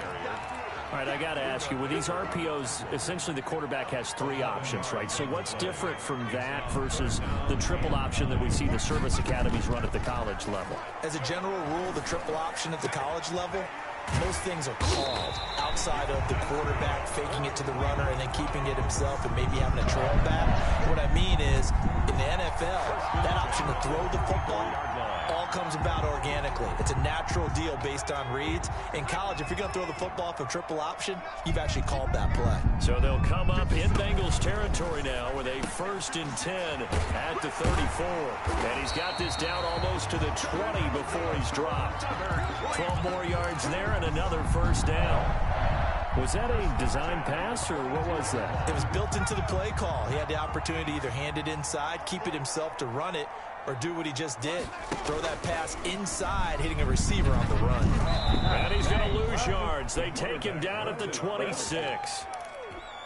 All right, I got to ask you, with these RPOs, essentially the quarterback has 3 options, right? So what's different from that versus the triple option that we see the service academies run at the college level? As a general rule, the triple option at the college level, most things are called outside of the quarterback faking it to the runner and then keeping it himself and maybe having a trail back. What I mean is, in the NFL, that option to throw the football all comes about organically. It's a natural deal based on reads. In college, if you're going to throw the football for triple option, you've actually called that play. So they'll come up in Bengals territory now with a 1st and 10 at the 34. And he's got this down almost to the 20 before he's dropped. 12 more yards there and another 1st down. Was that a design pass, or what was that? It was built into the play call. He had the opportunity to either hand it inside, keep it himself to run it, or do what he just did. Throw that pass inside, hitting a receiver on the run. And he's going to lose yards. They take him down at the 26.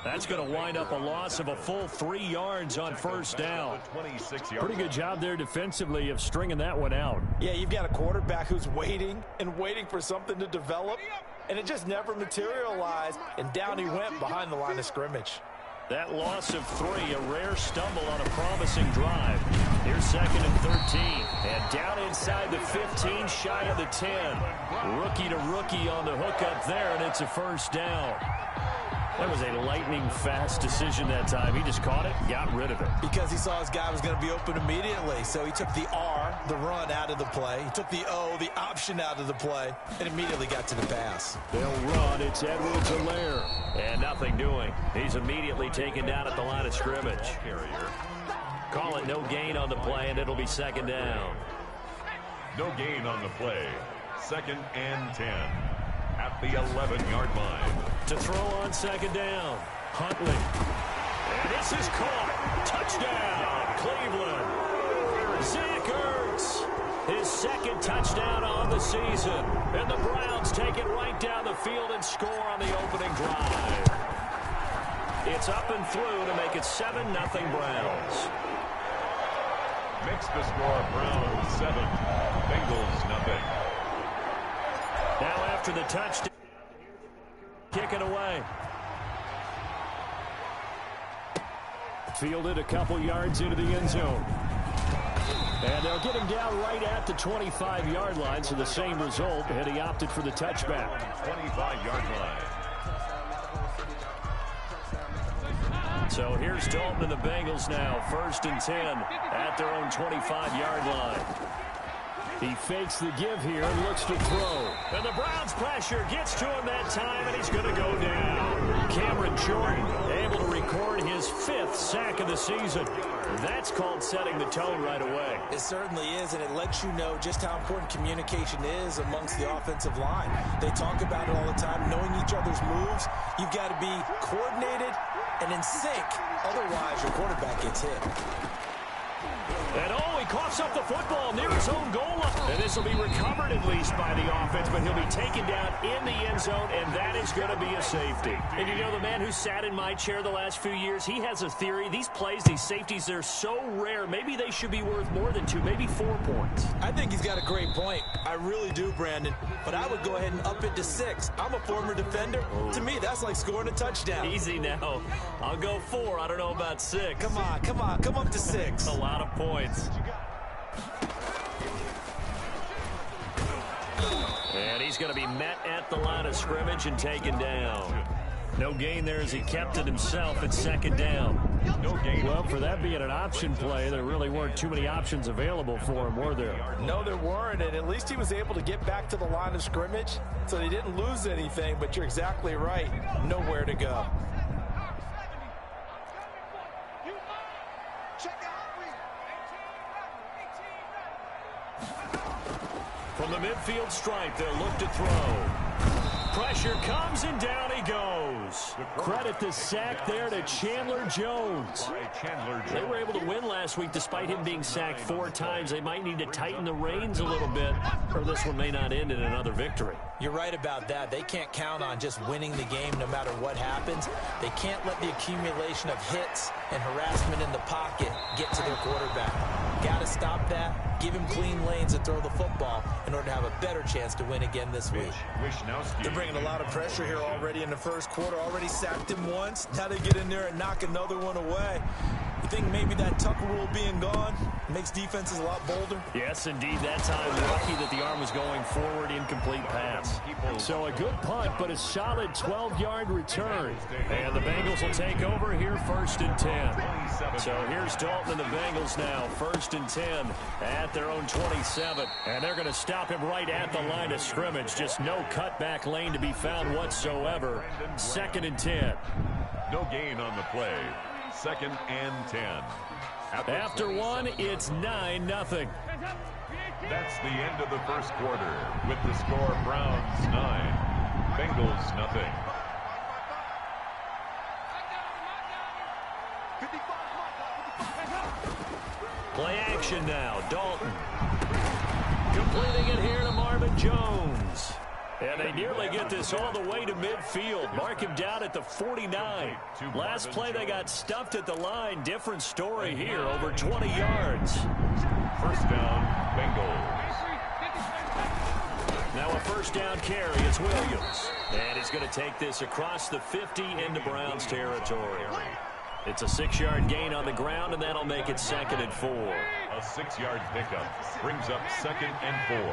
That's going to wind up a loss of a full 3 yards on 1st down. Pretty good job there defensively of stringing that one out. Yeah, you've got a quarterback who's waiting and waiting for something to develop, and it just never materialized, and down he went behind the line of scrimmage. That loss of 3, a rare stumble on a promising drive. Here's 2nd and 13. And down inside the 15, shy of the 10. Rookie to rookie on the hookup there, and it's a 1st down. That was a lightning-fast decision that time. He just caught it, got rid of it. Because he saw his guy was going to be open immediately. So he took the R, the run, out of the play. He took the O, the option, out of the play, and immediately got to the pass. They'll run. It's Edwards-Helaire. And nothing doing. He's immediately taken down at the line of scrimmage. Call it no gain on the play, and it'll be 2nd down. No gain on the play. 2nd and 10. At the 11-yard line. To throw on 2nd down, Huntley. And this is caught. Touchdown, Cleveland. Zeke Ertz. His second touchdown on the season. And the Browns take it right down the field and score on the opening drive. It's up and through to make it 7-0 Browns. Makes the score Browns 7, Bengals 0. Now after the touchdown, kick it away. Fielded a couple yards into the end zone. And they'll get him down right at the 25-yard line, so the same result, and he opted for the touchback. 25-yard line. So here's Dalton and the Bengals now, 1st and 10 at their own 25-yard line. He fakes the give here and looks to throw. And the Browns pressure gets to him that time, and he's going to go down. Cameron Jordan able to record his 5th sack of the season. That's called setting the tone right away. It certainly is, and it lets you know just how important communication is amongst the offensive line. They talk about it all the time, knowing each other's moves. You've got to be coordinated and in sync. Otherwise, your quarterback gets hit. And he coughs up the football near his own goal line. And this will be recovered at least by the offense, but he'll be taken down in the end zone, and that is going to be a safety. And you know, the man who sat in my chair the last few years, he has a theory. These plays, these safeties, they're so rare. Maybe they should be worth more than 2, maybe 4 points. I think he's got a great point. I really do, Brandon. But I would go ahead and up it to 6. I'm a former defender. Oh. To me, that's like scoring a touchdown. Easy now. I'll go 4. I don't know about 6. Come on. Come up to 6. A lot of points. And he's going to be met at the line of scrimmage and taken down. No gain there as he kept it himself at 2nd down. No gain. Well, for that being an option play, there really weren't too many options available for him, were there? No, there weren't, and at least he was able to get back to the line of scrimmage, so he didn't lose anything, but you're exactly right. Nowhere to go. From the midfield stripe, they'll look to throw. Pressure comes, and down he goes. Credit the sack there to Chandler Jones. They were able to win last week despite him being sacked 4 times. They might need to tighten the reins a little bit, or this one may not end in another victory. You're right about that. They can't count on just winning the game no matter what happens. They can't let the accumulation of hits and harassment in the pocket get to their quarterback. Got to stop that, give him clean lanes to throw the football in order to have a better chance to win again this week. They're bringing a lot of pressure here already in the first quarter. Already sacked him once. Now they get in there and knock another one away. You think maybe that Tucker rule being gone makes defenses a lot bolder? Yes, indeed. That time, lucky that the arm was going forward, incomplete pass. So a good punt, but a solid 12-yard return. And the Bengals will take over here 1st and 10. So here's Dalton and the Bengals now, 1st and 10 at their own 27. And they're going to stop him right at the line of scrimmage. Just no cutback lane to be found whatsoever. 2nd and 10. No gain on the play. 2nd and 10. After 1, it's 9-0. That's the end of the first quarter with the score Browns 9, Bengals 0. Play action now. Dalton completing it here to Marvin Jones. And they nearly get this all the way to midfield. Mark him down at the 49. Last play, they got stuffed at the line. Different story here, over 20 yards. 1st down, Bengals. Now a 1st down carry. It's Williams. And he's going to take this across the 50 into Browns territory. It's a 6-yard gain on the ground, and that'll make it 2nd and 4. A 6-yard pickup brings up 2nd and 4.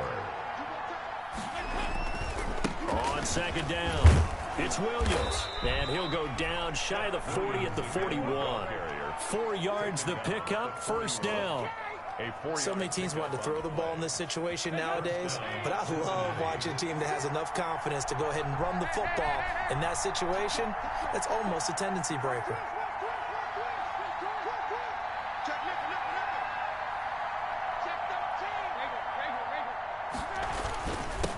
On 2nd down, it's Williams, and he'll go down shy of the 40 at the 41. 4 yards the pickup, 1st down. So many teams want to throw the ball in this situation nowadays, but I love watching a team that has enough confidence to go ahead and run the football. In that situation, that's almost a tendency breaker.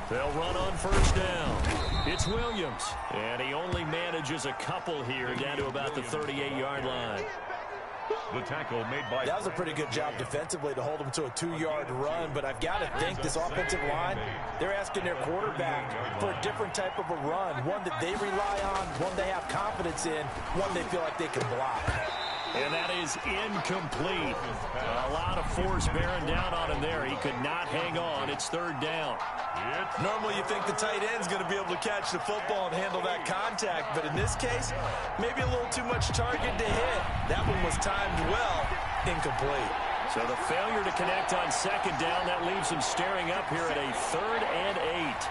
They'll run on 1st down. It's Williams, and he only manages a couple here down to about the 38-yard line. The tackle made by... That was a pretty good job defensively to hold them to a 2-yard run, but I've got to think this offensive line, they're asking their quarterback for a different type of a run, one that they rely on, one they have confidence in, one they feel like they can block. And that is incomplete. A lot of force bearing down on him there. He could not hang on. It's third down. Normally you think the tight end's going to be able to catch the football and handle that contact, but in this case, maybe a little too much target to hit. That one was timed well, incomplete. So the failure to connect on second down, that leaves him staring up here at a 3rd and 8.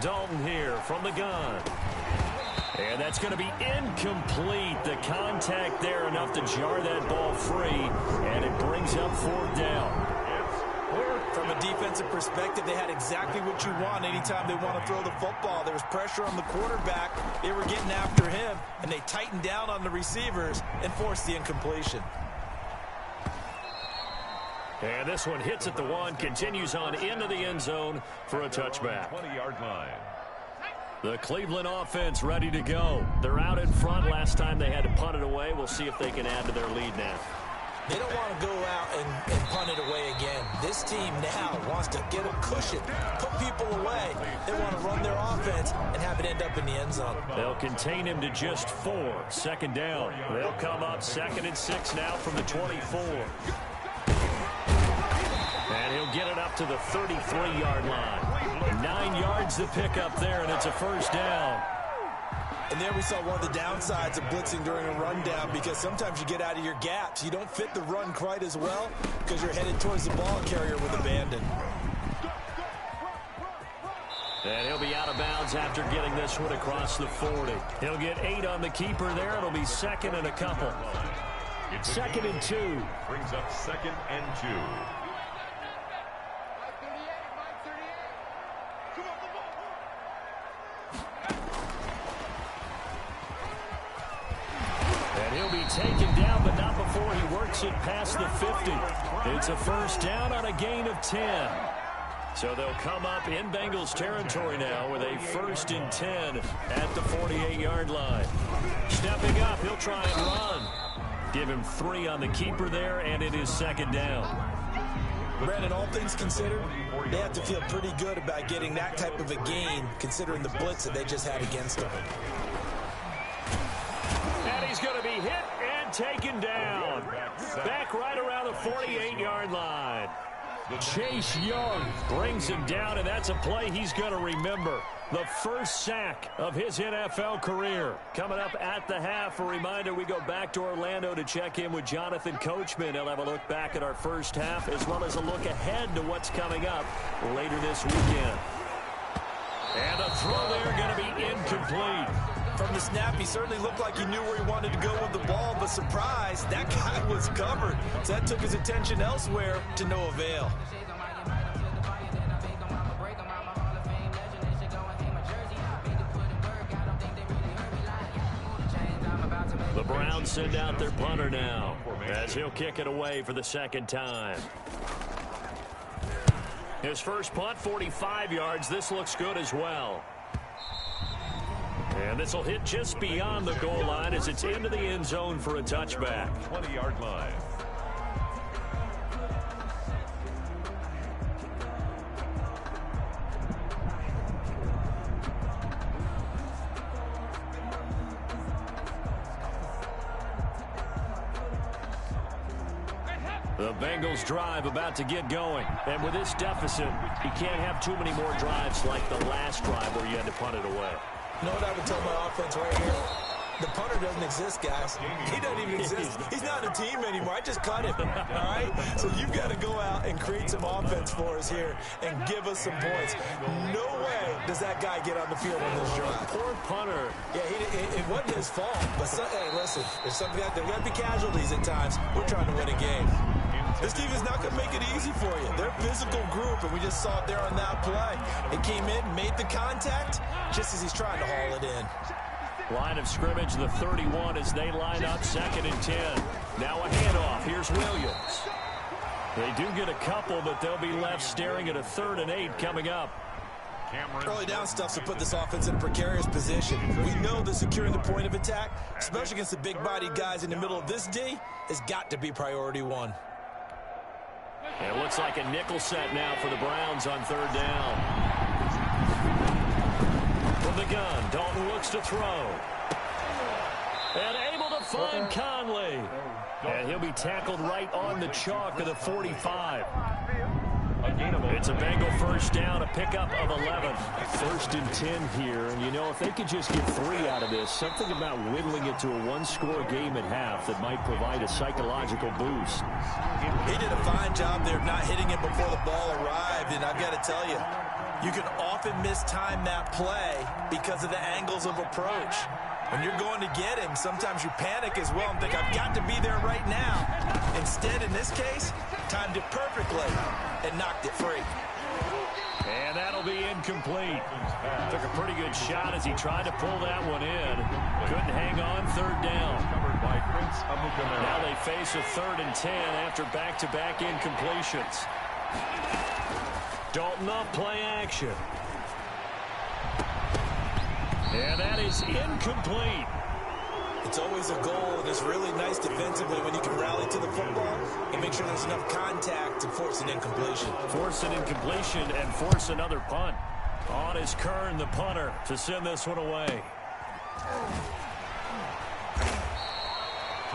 Dalton here from the gun. And that's going to be incomplete. The contact there enough to jar that ball free, and it brings up 4th down. From a defensive perspective, they had exactly what you want anytime they want to throw the football. There was pressure on the quarterback. They were getting after him, and they tightened down on the receivers and forced the incompletion. And this one hits at the 1, continues on into the end zone for a touchback. 20-yard line. The Cleveland offense ready to go. They're out in front. Last time they had to punt it away. We'll see if they can add to their lead now. They don't want to go out and punt it away again. This team now wants to get a cushion, put people away. They want to run their offense and have it end up in the end zone. They'll contain him to just 4. 2nd down. They'll come up 2nd and 6 now from the 24. And he'll get it up to the 33-yard line. 9 yards to pick up there, and it's a 1st down. And there we saw one of the downsides of blitzing during a rundown, because sometimes you get out of your gaps. You don't fit the run quite as well because you're headed towards the ball carrier with abandon. And he'll be out of bounds after getting this one across the 40. He'll get 8 on the keeper there. It'll be 2nd and a couple. 2nd and 2. Brings up 2nd and 2. Taken down, but not before he works it past the 50. It's a 1st down on a gain of 10. So they'll come up in Bengals territory now with a 1st and 10 at the 48-yard line. Stepping up, he'll try and run. Give him 3 on the keeper there, and it is 2nd down. Brandon, all things considered, they have to feel pretty good about getting that type of a gain, considering the blitz that they just had against them. And he's going to be hit and taken down. Back right around the 48-yard line. Chase Young brings him down, and that's a play he's going to remember. The 1st sack of his NFL career. Coming up at the half, a reminder, we go back to Orlando to check in with Jonathan Coachman. He'll have a look back at our 1st half, as well as a look ahead to what's coming up later this weekend. And a throw there going to be incomplete. From the snap, he certainly looked like he knew where he wanted to go with the ball, but surprise, that guy was covered. So that took his attention elsewhere to no avail. The Browns send out their punter now, as he'll kick it away for the 2nd time. His first punt, 45 yards. This looks good as well. And this will hit just beyond the goal line as it's into the end zone for a touchback. 20-yard line. The Bengals drive about to get going. And with this deficit, you can't have too many more drives like the last drive where you had to punt it away. You know what I would tell my offense right here? The punter doesn't exist, guys. He doesn't even exist. He's not a team anymore. I just cut him, all right? So you've got to go out and create some offense for us here and give us some points. No way does that guy get on the field on this drive. Poor punter. Yeah, it wasn't his fault. But, hey, listen, there's got to be casualties at times. We're trying to win a game. This team is not going to make it easy for you. They're a physical group, and we just saw it there on that play. It came in, made the contact, just as he's trying to haul it in. Line of scrimmage, the 31 as they line up 2nd and 10. Now a handoff. Here's Williams. They do get a couple, but they'll be left staring at a 3rd and 8 coming up. Early down stuff to put this offense in a precarious position. We know that securing the point of attack, especially against the big-bodied guys in the middle of this D, has got to be priority one. It looks like a nickel set now for the Browns on third down. From the gun, Dalton looks to throw. And able to find Conley. And he'll be tackled right on the chalk of the 45. It's a Bengal first down, a pickup of 11. First and 10 here, and you know, if they could just get 3 out of this, something about whittling it to a one-score game at half that might provide a psychological boost. He did a fine job there of not hitting it before the ball arrived, and I've got to tell you, you can often mistime that play because of the angles of approach. When you're going to get him, sometimes you panic as well and think, I've got to be there right now. Instead, in this case, timed it perfectly and knocked it free. And that'll be incomplete. Took a pretty good shot as he tried to pull that one in. Couldn't hang on third down. Now they face a 3rd and 10 after back-to-back incompletions. Dalton up, play action. And that is incomplete. It's always a goal, and it's really nice defensively when you can rally to the football and make sure there's enough contact to force an incompletion. Force an incompletion and force another punt. On is Kern, the punter, to send this one away.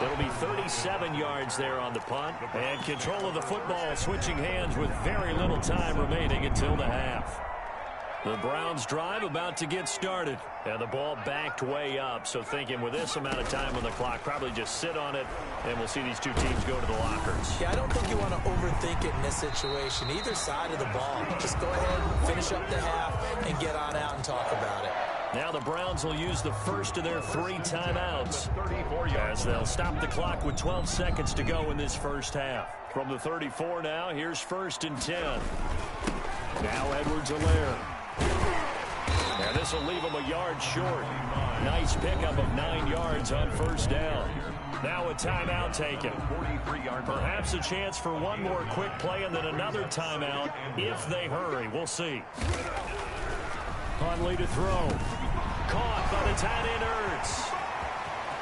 It'll be 37 yards there on the punt. And control of the football switching hands with very little time remaining until the half. The Browns drive about to get started. And the ball backed way up. So thinking with this amount of time on the clock, probably just sit on it, and we'll see these two teams go to the lockers. Yeah, I don't think you want to overthink it in this situation. Either side of the ball. Just go ahead, finish up the half, and get on out and talk about it. Now the Browns will use the first of their 3 timeouts as they'll stop the clock with 12 seconds to go in this first half. From the 34 now, here's 1st and 10. Now Edwards-Helaire. And this will leave him a yard short. Nice pickup of 9 yards on first down. Now a timeout taken. Perhaps a chance for one more quick play and then another timeout if they hurry. We'll see. Conley to throw. Caught by the tight end Ertz.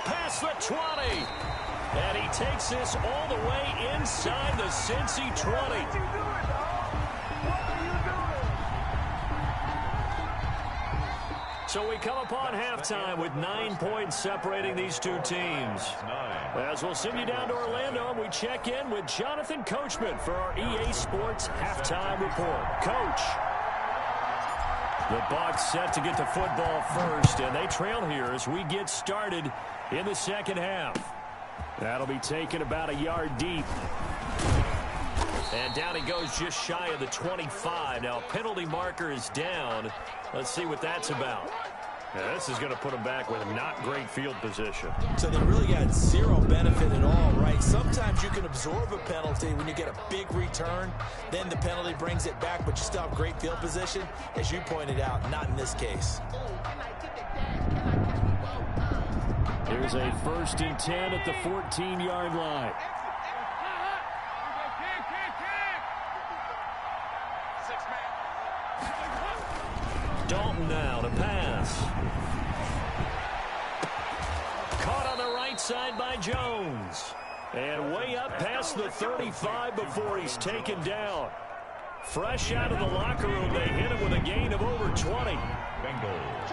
Past the 20. And he takes this all the way inside the Cincy 20. So we come upon halftime with 9 points separating these two teams. As we'll send you down to Orlando, and we check in with Jonathan Coachman for our EA Sports Halftime Report. Coach. The Bucs set to get the football first, and they trail here as we get started in the second half. That'll be taken about a yard deep. And down he goes just shy of the 25. Now, penalty marker is down. Let's see what that's about. Now, this is going to put him back with not great field position. So they really got zero benefit at all, right? Sometimes you can absorb a penalty when you get a big return. Then the penalty brings it back, but you still have great field position. As you pointed out, not in this case. Here's a 1st and 10 at the 14-yard line. Dalton now to pass. Caught on the right side by Jones. And way up past the 35 before he's taken down. Fresh out of the locker room, they hit him with a gain of over 20. Bengals.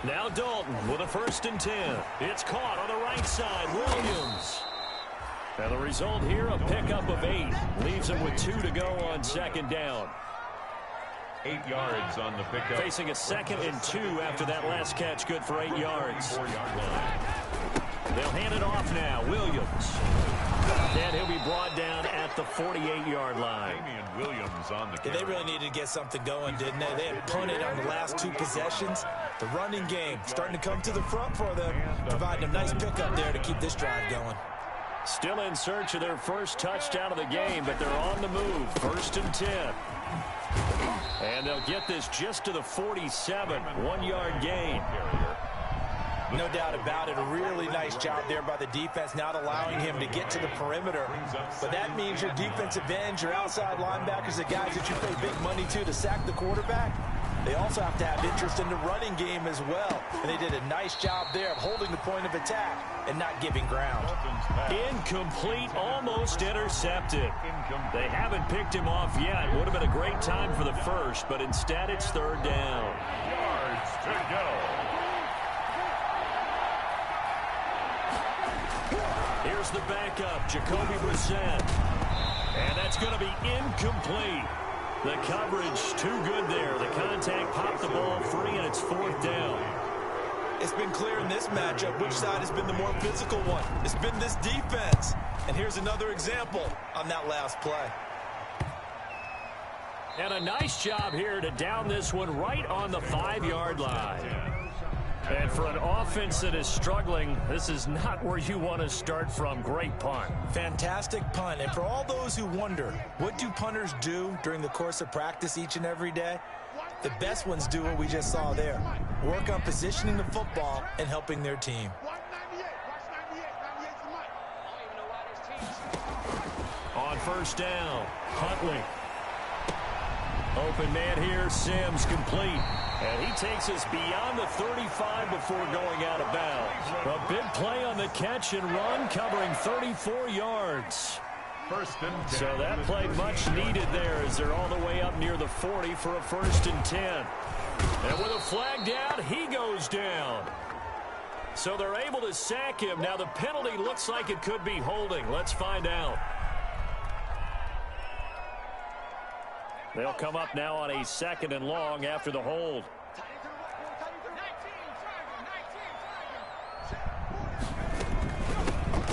Now Dalton with a 1st and 10. It's caught on the right side. Williams. And the result here, a pickup of 8. Leaves him with 2 to go on 2nd down. 8 yards on the pickup. Facing a 2nd and 2 after that last catch, good for 8 yards. 4-yard line. They'll hand it off now. Williams. And he'll be brought down at the 48-yard line. Damian Williams on the They really needed to get something going, didn't they? They had punted on the last 2 possessions. The running game starting to come to the front for them, providing a nice pickup there to keep this drive going. Still in search of their first touchdown of the game, but they're on the move. 1st and 10. And they'll get this just to the 47. 1-yard gain. No doubt about it. A really nice job there by the defense, not allowing him to get to the perimeter. But that means your defensive ends, your outside linebackers, the guys that you pay big money to sack the quarterback, they also have to have interest in the running game as well. And they did a nice job there of holding the point of attack and not giving ground. Incomplete, almost intercepted. They haven't picked him off yet. Would have been a great time for the first, but instead it's third down. Yards to go. Here's the backup, Jacoby Brissett. And that's going to be incomplete. The coverage too good there. The contact popped the ball free, and it's fourth down. It's been clear in this matchup which side has been the more physical one. It's been this defense. And here's another example on that last play. And a nice job here to down this one right on the 5-yard line. And for an offense that is struggling, this is not where you want to start from. Great punt. Fantastic punt. And for all those who wonder, what do punters do during the course of practice each and every day? The best ones do what we just saw there. Work on positioning the football and helping their team. On first down, Huntley. Open man here, Sims complete. And he takes us beyond the 35 before going out of bounds. A big play on the catch and run, covering 34 yards. First and 10. So that play much needed there as they're all the way up near the 40 for a first and 10. And with a flag down, he goes down. So they're able to sack him. Now the penalty looks like it could be holding. Let's find out. They'll come up now on a second and long after the hold.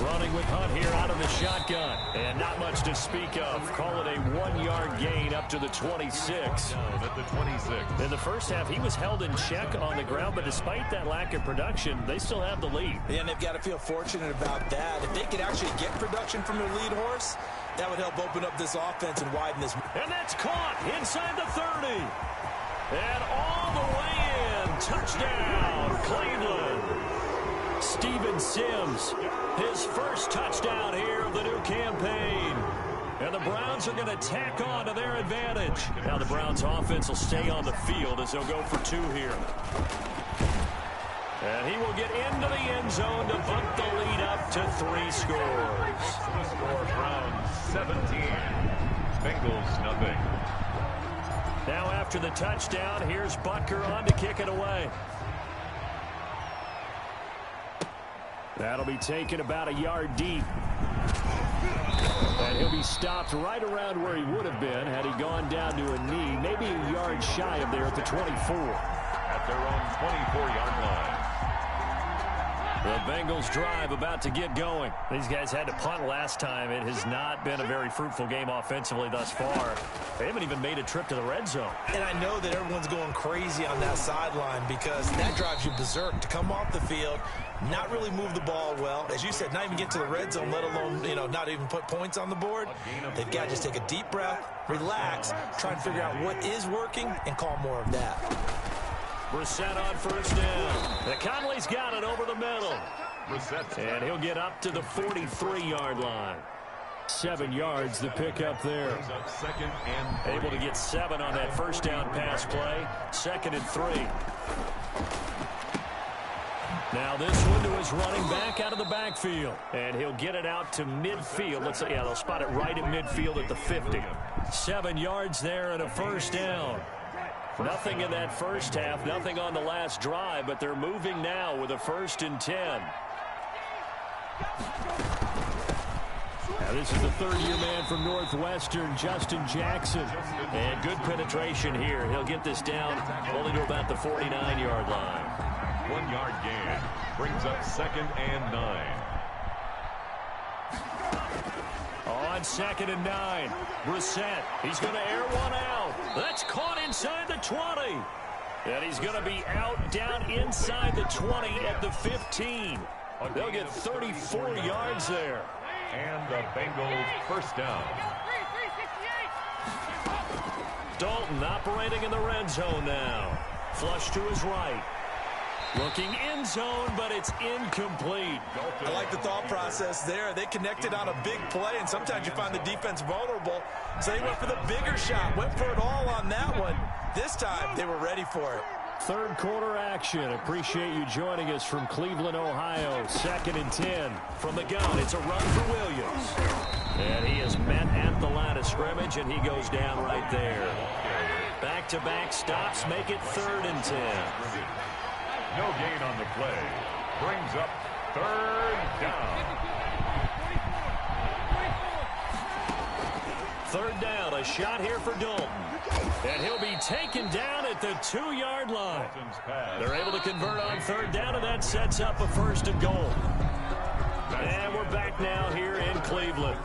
Running with Hunt here out of the shotgun. And not much to speak of. Call it a 1-yard gain up to the 26. At the 26. In the first half, he was held in check on the ground, but despite that lack of production, they still have the lead. And they've got to feel fortunate about that. If they could actually get production from their lead horse, that would help open up this offense and widen this. And that's caught inside the 30. And all the way in. Touchdown, Cleveland. Steven Sims, his first touchdown here of the new campaign. And the Browns are going to tack on to their advantage. Now the Browns offense will stay on the field as they'll go for 2 here. And he will get into the end zone to bump the lead up to 3 scores. The score, Browns 17, Bengals nothing. Now after the touchdown, here's Butker on to kick it away. That'll be taken about a yard deep. And he'll be stopped right around where he would have been had he gone down to a knee, maybe a yard shy of there at the 24. At their own 24-yard line. The Bengals drive about to get going. These guys had to punt last time. It has not been a very fruitful game offensively thus far. They haven't even made a trip to the red zone. And I know that everyone's going crazy on that sideline because that drives you berserk to come off the field, not really move the ball well. As you said, not even get to the red zone, let alone, not even put points on the board. They've got to just take a deep breath, relax, try and figure out what is working, and call more of that. Brissett on first down. The Conley's got it over the middle. And he'll get up to the 43-yard line. 7 yards, the pickup there. Second and 3. Able to get 7 on that first down pass play. 2nd and 3. Now this one to his running back out of the backfield. And he'll get it out to midfield. Looks like, yeah, they'll spot it right at midfield at the 50. 7 yards there and a first down. Nothing in that first half, nothing on the last drive, but they're moving now with a 1st and 10. Now this is the 3rd-year man from Northwestern, Justin Jackson. And good penetration here. He'll get this down only to about the 49-yard line. 1-yard gain brings up 2nd and 9. On 2nd and 9, Brissett. He's going to air one out. That's caught inside the 20. And he's going to be out down inside the 20 at the 15. They'll get 34 yards there. And the Bengals first down. Dalton operating in the red zone now. Flush to his right. Looking end zone, but it's incomplete. I like the thought process there. They connected on a big play, and sometimes you find the defense vulnerable. So they went for the bigger shot, went for it all on that one. This time, they were ready for it. Third quarter action. Appreciate you joining us from Cleveland, Ohio. 2nd and 10 from the gun. It's a run for Williams. And he is met at the line of scrimmage, and he goes down right there. Back-to-back stops make it 3rd and 10. No gain on the play. Brings up 3rd down. 3rd down, a shot here for Dalton. And he'll be taken down at the 2-yard line. They're able to convert on 3rd down, and that sets up a 1st and goal. And we're back now here in Cleveland.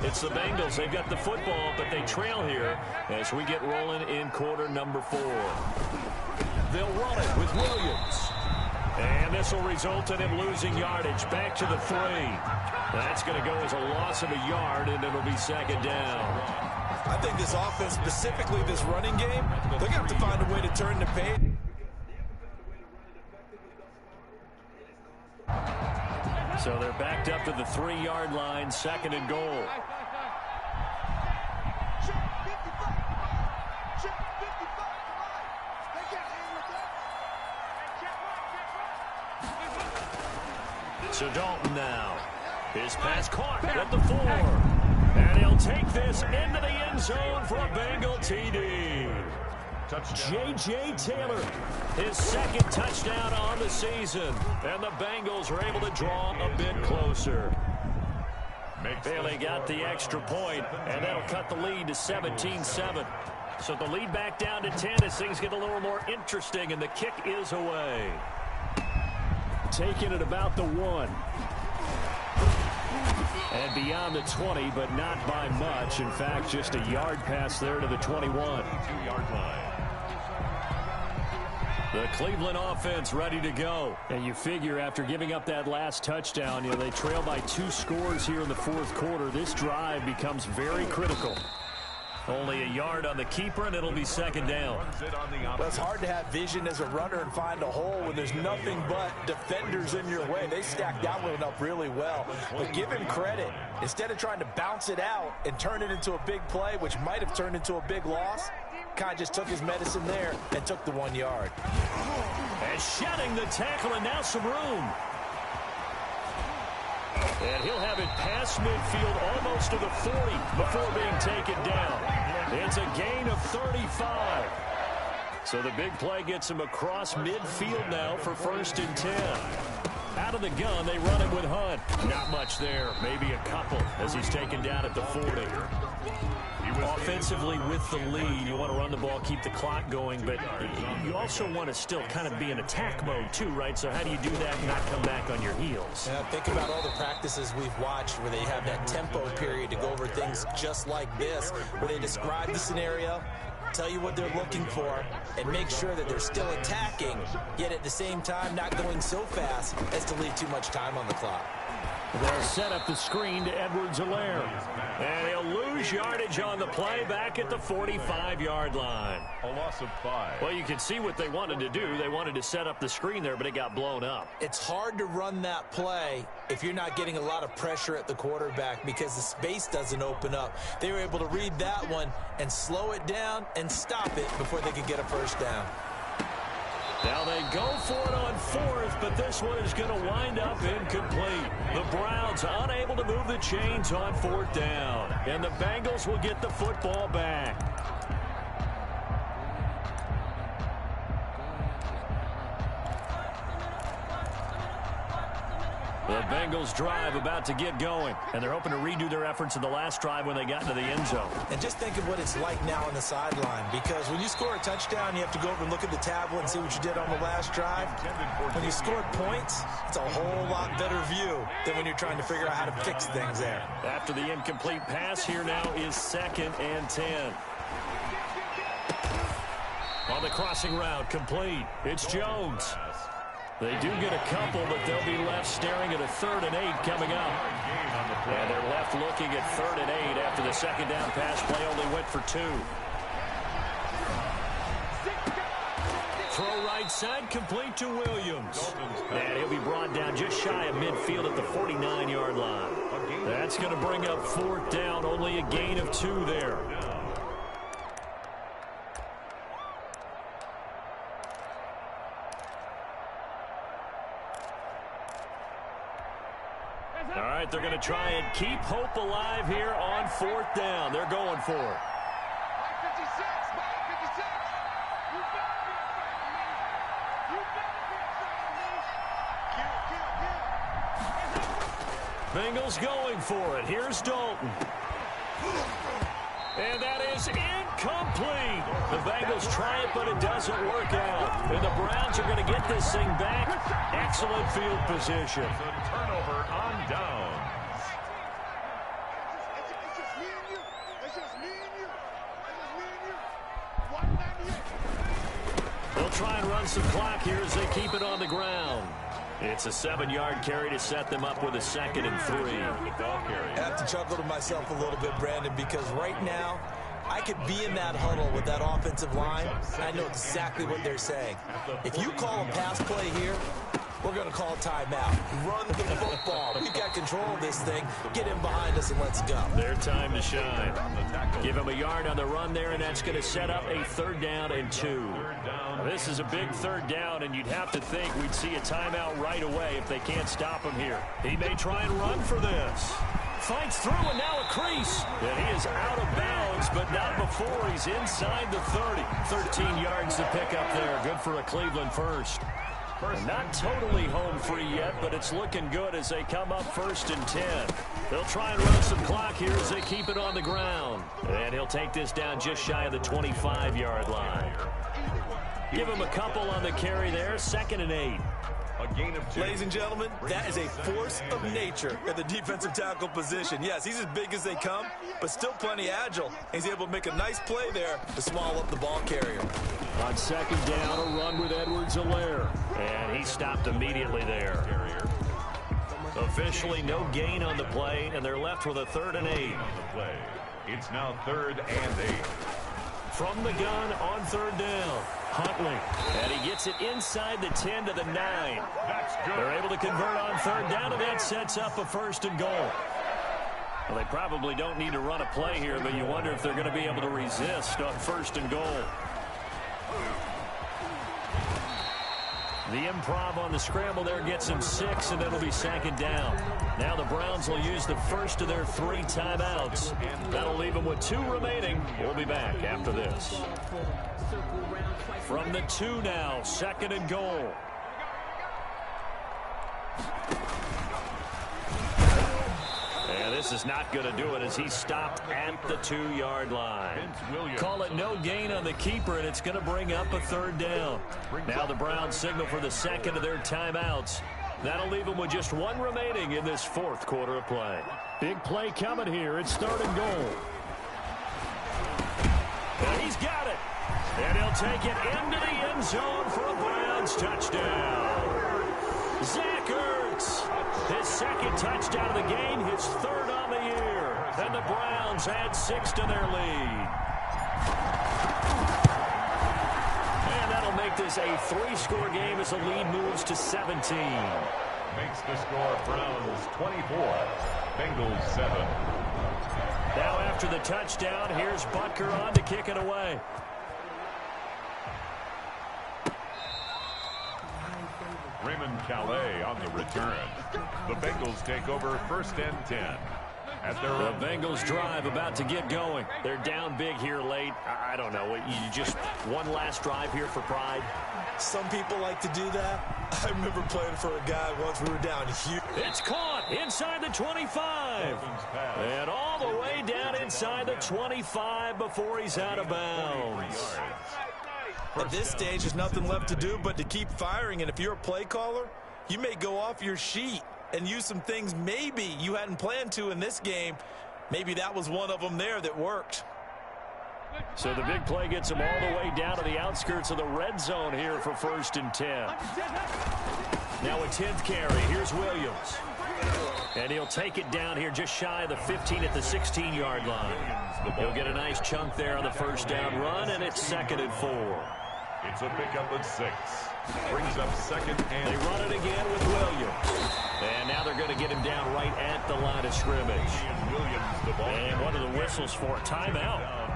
It's the Bengals. They've got the football, but they trail here as we get rolling in quarter number 4. They'll run it with Williams. And this will result in him losing yardage. Back to the 3. That's going to go as a loss of a yard, and it'll be 2nd down. I think this offense, specifically this running game, they're going to have to find a way to turn the page. So they're backed up to the 3-yard line, 2nd and goal. So Dalton now. His pass caught at the 4. And he'll take this into the end zone for a Bengal TD. J.J. Taylor, his 2nd touchdown on the season. And the Bengals are able to draw a bit closer. Bailey got the extra point, and that'll cut the lead to 17-7. So the lead back down to 10 as things get a little more interesting, and the kick is away. Taking it about the 1. And beyond the 20, but not by much. In fact, just a yard pass there to the 21. 2-yard line. The Cleveland offense ready to go. And you figure after giving up that last touchdown, they trail by 2 scores here in the 4th quarter. This drive becomes very critical. Only a yard on the keeper, and it'll be 2nd down. Well, it's hard to have vision as a runner and find a hole when there's nothing but defenders in your way. They stacked that one up really well. But give him credit. Instead of trying to bounce it out and turn it into a big play, which might have turned into a big loss, kind of just took his medicine there and took the 1 yard. And shedding the tackle, and now some room. And he'll have it past midfield almost to the 40 before being taken down. It's a gain of 35. So the big play gets him across midfield now for 1st and 10. Out of the gun, they run it with Hunt. Not much there, maybe a couple as he's taken down at the 40. Offensively with the lead, you want to run the ball, keep the clock going, but you also want to still kind of be in attack mode too, right? So how do you do that and not come back on your heels? Yeah, think about all the practices we've watched where they have that tempo period to go over things just like this, where they describe the scenario, tell you what they're looking for, and make sure that they're still attacking, yet at the same time not going so fast as to leave too much time on the clock. They'll set up the screen to Edwards-Helaire. And he'll lose yardage on the play back at the 45-yard line. A loss of 5. Well, you can see what they wanted to do. They wanted to set up the screen there, but it got blown up. It's hard to run that play if you're not getting a lot of pressure at the quarterback because the space doesn't open up. They were able to read that one and slow it down and stop it before they could get a 1st down. Now they go for it on 4th, but this one is going to wind up incomplete. The Browns unable to move the chains on 4th down. And the Bengals will get the football back. The Bengals drive about to get going, and they're hoping to redo their efforts in the last drive when they got into the end zone. And just think of what it's like now on the sideline, because when you score a touchdown, you have to go over and look at the tablet and see what you did on the last drive. When you scored points, it's a whole lot better view than when you're trying to figure out how to fix things there. After the incomplete pass, here now is 2nd and 10. On the crossing route, complete. It's Jones. They do get a couple, but they'll be left staring at a 3rd and 8 coming up. And they're left looking at 3rd and 8 after the 2nd down pass play only went for 2. throw right side, complete to Williams. And he'll be brought down just shy of midfield at the 49-yard line. That's going to bring up 4th down, only a gain of 2 there. All right, they're going to try and keep hope alive here on 4th down. They're going for it. Bengals going for it. Here's Dalton. And that is incomplete. The Bengals try it, but it doesn't work out. And the Browns are going to get this thing back. Excellent field position. It's a turnover on downs. It's just me and you. It's just me and you. It's just me and you. 198. They'll try and run some clock here as they keep it on the ground. It's a 7-yard carry to set them up with a 2nd and 3. I have to chuckle to myself a little bit, Brandon, because right now I could be in that huddle with that offensive line. I know exactly what they're saying. If you call a pass play here, we're going to call timeout. Run the football. We've got control of this thing. Get him behind us and let's go. Their time to shine. Give him a yard on the run there, and that's going to set up a 3rd down and 2. This is a big 3rd down, and you'd have to think we'd see a timeout right away if they can't stop him here. He may try and run for this. Fights through, and now a crease. And he is out of bounds, but not before he's inside the 30. 13 yards to pick up there. Good for a Cleveland first. Not totally home free yet, but it's looking good as they come up 1st and 10. They'll try and run some clock here as they keep it on the ground. And he'll take this down just shy of the 25-yard line. Give him a couple on the carry there. 2nd and 8. A gain of 2. Ladies and gentlemen, that is a force of nature at the defensive tackle position. Yes, he's as big as they come, but still plenty agile. He's able to make a nice play there to swallow up the ball carrier. On 2nd down, a run with Edwards-Helaire. And he stopped immediately there. Officially no gain on the play, and they're left with a 3rd and 8. It's now 3rd and 8. From the gun on 3rd down. Huntley. And he gets it inside the 10 to the 9. That's good. They're able to convert on 3rd down, and that sets up a 1st and goal. Well, they probably don't need to run a play here, but you wonder if they're going to be able to resist on 1st and goal. The improv on the scramble there gets him 6, and it'll be 2nd down. Now the Browns will use the first of their 3 timeouts. That'll leave them with 2 remaining. We'll be back after this. From the 2 now, 2nd and goal. And this is not going to do it as he stopped at the 2-yard line. Call it no gain on the keeper, and it's going to bring up a 3rd down. Now the Browns signal for the 2nd of their timeouts. That'll leave them with just 1 remaining in this 4th quarter of play. Big play coming here. It's 3rd and goal. And he's got it. And he'll take it into the end zone for a Browns touchdown. Zach Ertz, his 2nd touchdown of the game, his 3rd on the year. And the Browns add 6 to their lead. And that'll make this a 3-score game as the lead moves to 17. Makes the score Browns 24, Bengals 7. Now after the touchdown, here's Butker on to kick it away. Raymond Calais on the return. The Bengals take over 1st and 10. The Bengals drive about to get going. They're down big here late. I don't know. You just one last drive here for pride. Some people like to do that. I remember playing for a guy once we were down huge. It's caught inside the 25. And all the way down inside the 25 before he's out of bounds. At this stage, there's nothing left to do but to keep firing. And if you're a play caller, you may go off your sheet and use some things maybe you hadn't planned to in this game. Maybe that was one of them there that worked. So the big play gets him all the way down to the outskirts of the red zone here for 1st and 10. Now a 10th carry. Here's Williams. And he'll take it down here just shy of the 15 at the 16-yard line. He'll get a nice chunk there on the 1st down run, and it's 2nd and 4. It's a pickup of 6. Brings up second and... They run it again with Williams. And now they're going to get him down right at the line of scrimmage. And one of the whistles for a timeout.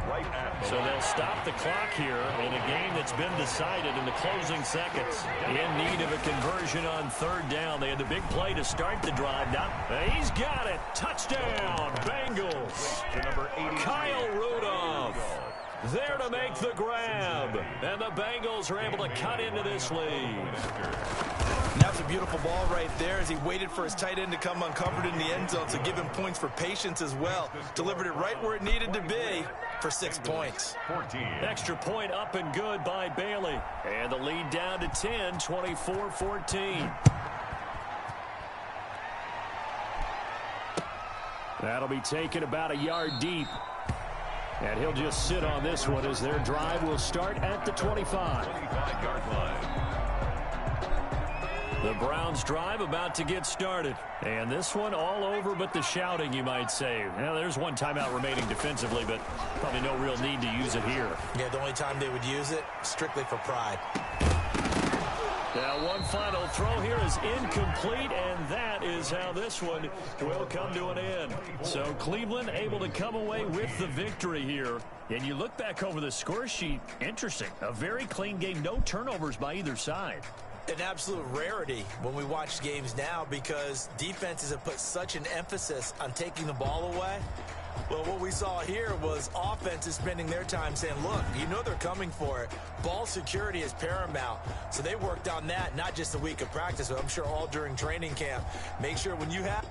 So they'll stop the clock here in a game that's been decided in the closing seconds. In need of a conversion on third down. They had the big play to start the drive. Now he's got it. Touchdown, Bengals. Kyle Rudolph there to make the grab. And the Bengals are able to cut into this lead. That's a beautiful ball right there as he waited for his tight end to come uncovered in the end zone to give him points for patience as well. Delivered it right where it needed to be for 6 points. 14. Extra point up and good by Bailey. And the lead down to 10, 24-14. That'll be taken about a yard deep. And he'll just sit on this one as their drive will start at the 25. 25-yard line. The Browns' drive about to get started. And this one all over but the shouting, you might say. Now, there's one timeout remaining defensively, but probably no real need to use it here. Yeah, the only time they would use it, strictly for pride. Now, one final throw here is incomplete, and that is how this one will come to an end. So Cleveland able to come away with the victory here. And you look back over the score sheet, interesting. A very clean game, no turnovers by either side. An absolute rarity when we watch games now because defenses have put such an emphasis on taking the ball away. Well, what we saw here was offenses spending their time saying, look, you know they're coming for it. Ball security is paramount. So they worked on that, not just a week of practice, but I'm sure all during training camp. Make sure when you have...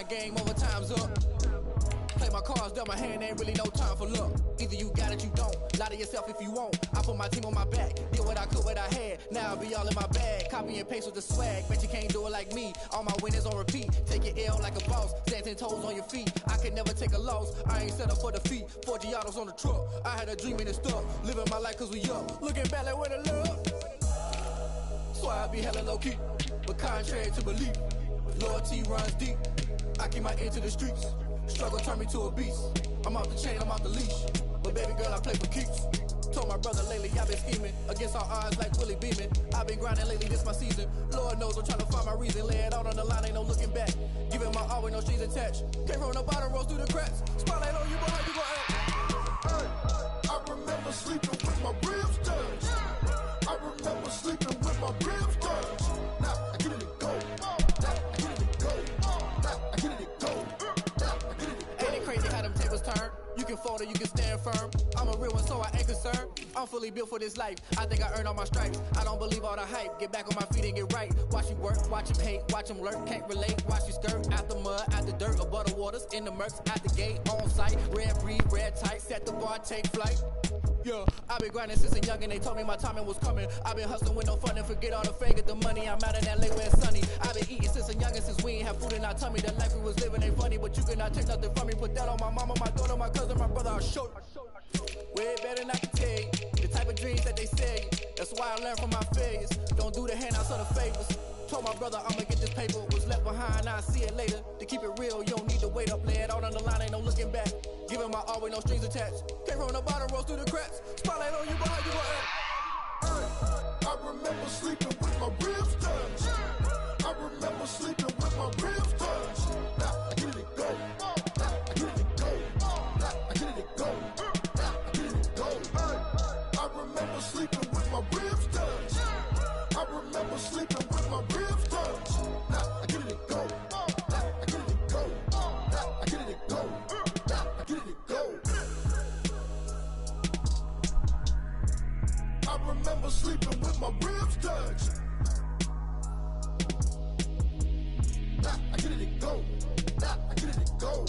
Game over, time's up. Play my cards, dealt my hand, ain't really no time for luck. Either you got it, you don't. Lie to yourself if you won't. I put my team on my back, did what I could, what I had. Now I'll be all in my bag. Copy and paste with the swag. Bet you can't do it like me. All my winners on repeat. Take your L like a boss. Stand 10 toes on your feet. I can never take a loss. I ain't set up for defeat. 4 Giottos on the truck. I had a dream and it's stuck. Living my life cause we up. Looking back like where the love. So I be hella low key. But contrary to belief, loyalty runs deep. I keep my ear to the streets. Struggle turn me to a beast. I'm off the chain, I'm off the leash. But baby girl, I play for keeps. Told my brother lately I've been scheming against all odds like Willie Beeman. I've been grinding lately, this my season. Lord knows I'm trying to find my reason. Lay it out on the line, ain't no looking back. Giving my all with no strings attached. Came from the bottom, rose through the cracks. Spotlight on you, boy, how you gon' act? Hey, I remember sleeping with my ribs touched. I remember sleeping with my ribs touched. Now I get it to go. Now I get it to go. Now I get it to go. Now I get it to go. Ain't it crazy how them tables turn? You can fold or you can stand firm. I'm a real one, so I ain't concerned. I'm fully built for this life. I think I earned all my stripes. I don't believe all the hype. Get back on my feet and get right. Watch you work, watch him hate, watch him lurk. Can't relate, watch you skirt. Out the mud, out the dirt, above the waters, in the murks, at the gate, on site. Red breed, red tight, set the bar, take flight. Yeah, I've been grinding since a youngin', they told me my timing was coming. I've been hustling with no fun and forget all the fame, get the money. I'm out in LA where it's sunny. I've been eating since a youngin', since we ain't have food in our tummy. The life we was living ain't funny, but you cannot take nothing from me. Put that on my mama, my daughter, my cousin, my brother, I'll show you. Way better not to tell you the type of dreams that they sell you. That's why I learned from my failures. Don't do the handouts or the favors. Told my brother I'ma get this paper. Was left behind, I'll see it later. To keep it real, you don't need to wait up. Lay it out on the line, ain't no looking back. Giving my all with no strings attached. Came from the bottom, rose through the cracks. Spotlight on you, boy, how you gon' act? Hey, I remember sleeping with my ribs touched. I remember sleeping with my ribs touched. Now I get it to go. Now I get it to go. Now I get it to go. Now I get it to go. Hey, I remember sleeping with my ribs touched. I remember sleeping with my ribs touched. Now I get it to go. Now I get it to go. Now I get it to go. Now I get it to go. I remember sleeping with my ribs touched. Now I get it to go. Now I get it to go.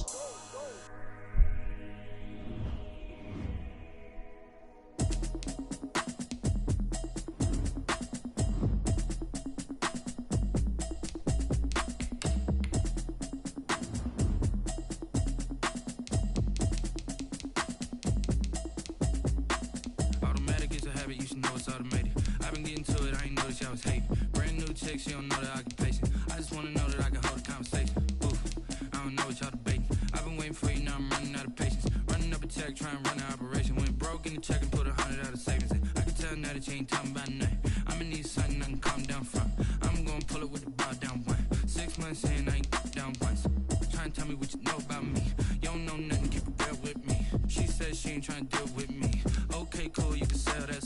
Automatic is a habit, you should know it's automated. I've been getting to it, I ain't noticed y'all was hating. Brand new chick, she don't know the occupation. I just wanna know that I can hold a conversation. Oof, I don't know what y'all debating. I've been waiting for you, now I'm running out of patience. Running up a check, trying to run an operation. Went broke in the check and put 100 out of savings in. I can tell now that you ain't talking about nothing. I'ma need something I can calm down from. I'm gonna pull it with the bar down one. 6 months in, I ain't down once. Trying to tell me what you know about me. You don't know nothing, keep it real with me. She said she ain't trying to deal with me. Okay, cool, you can sell that.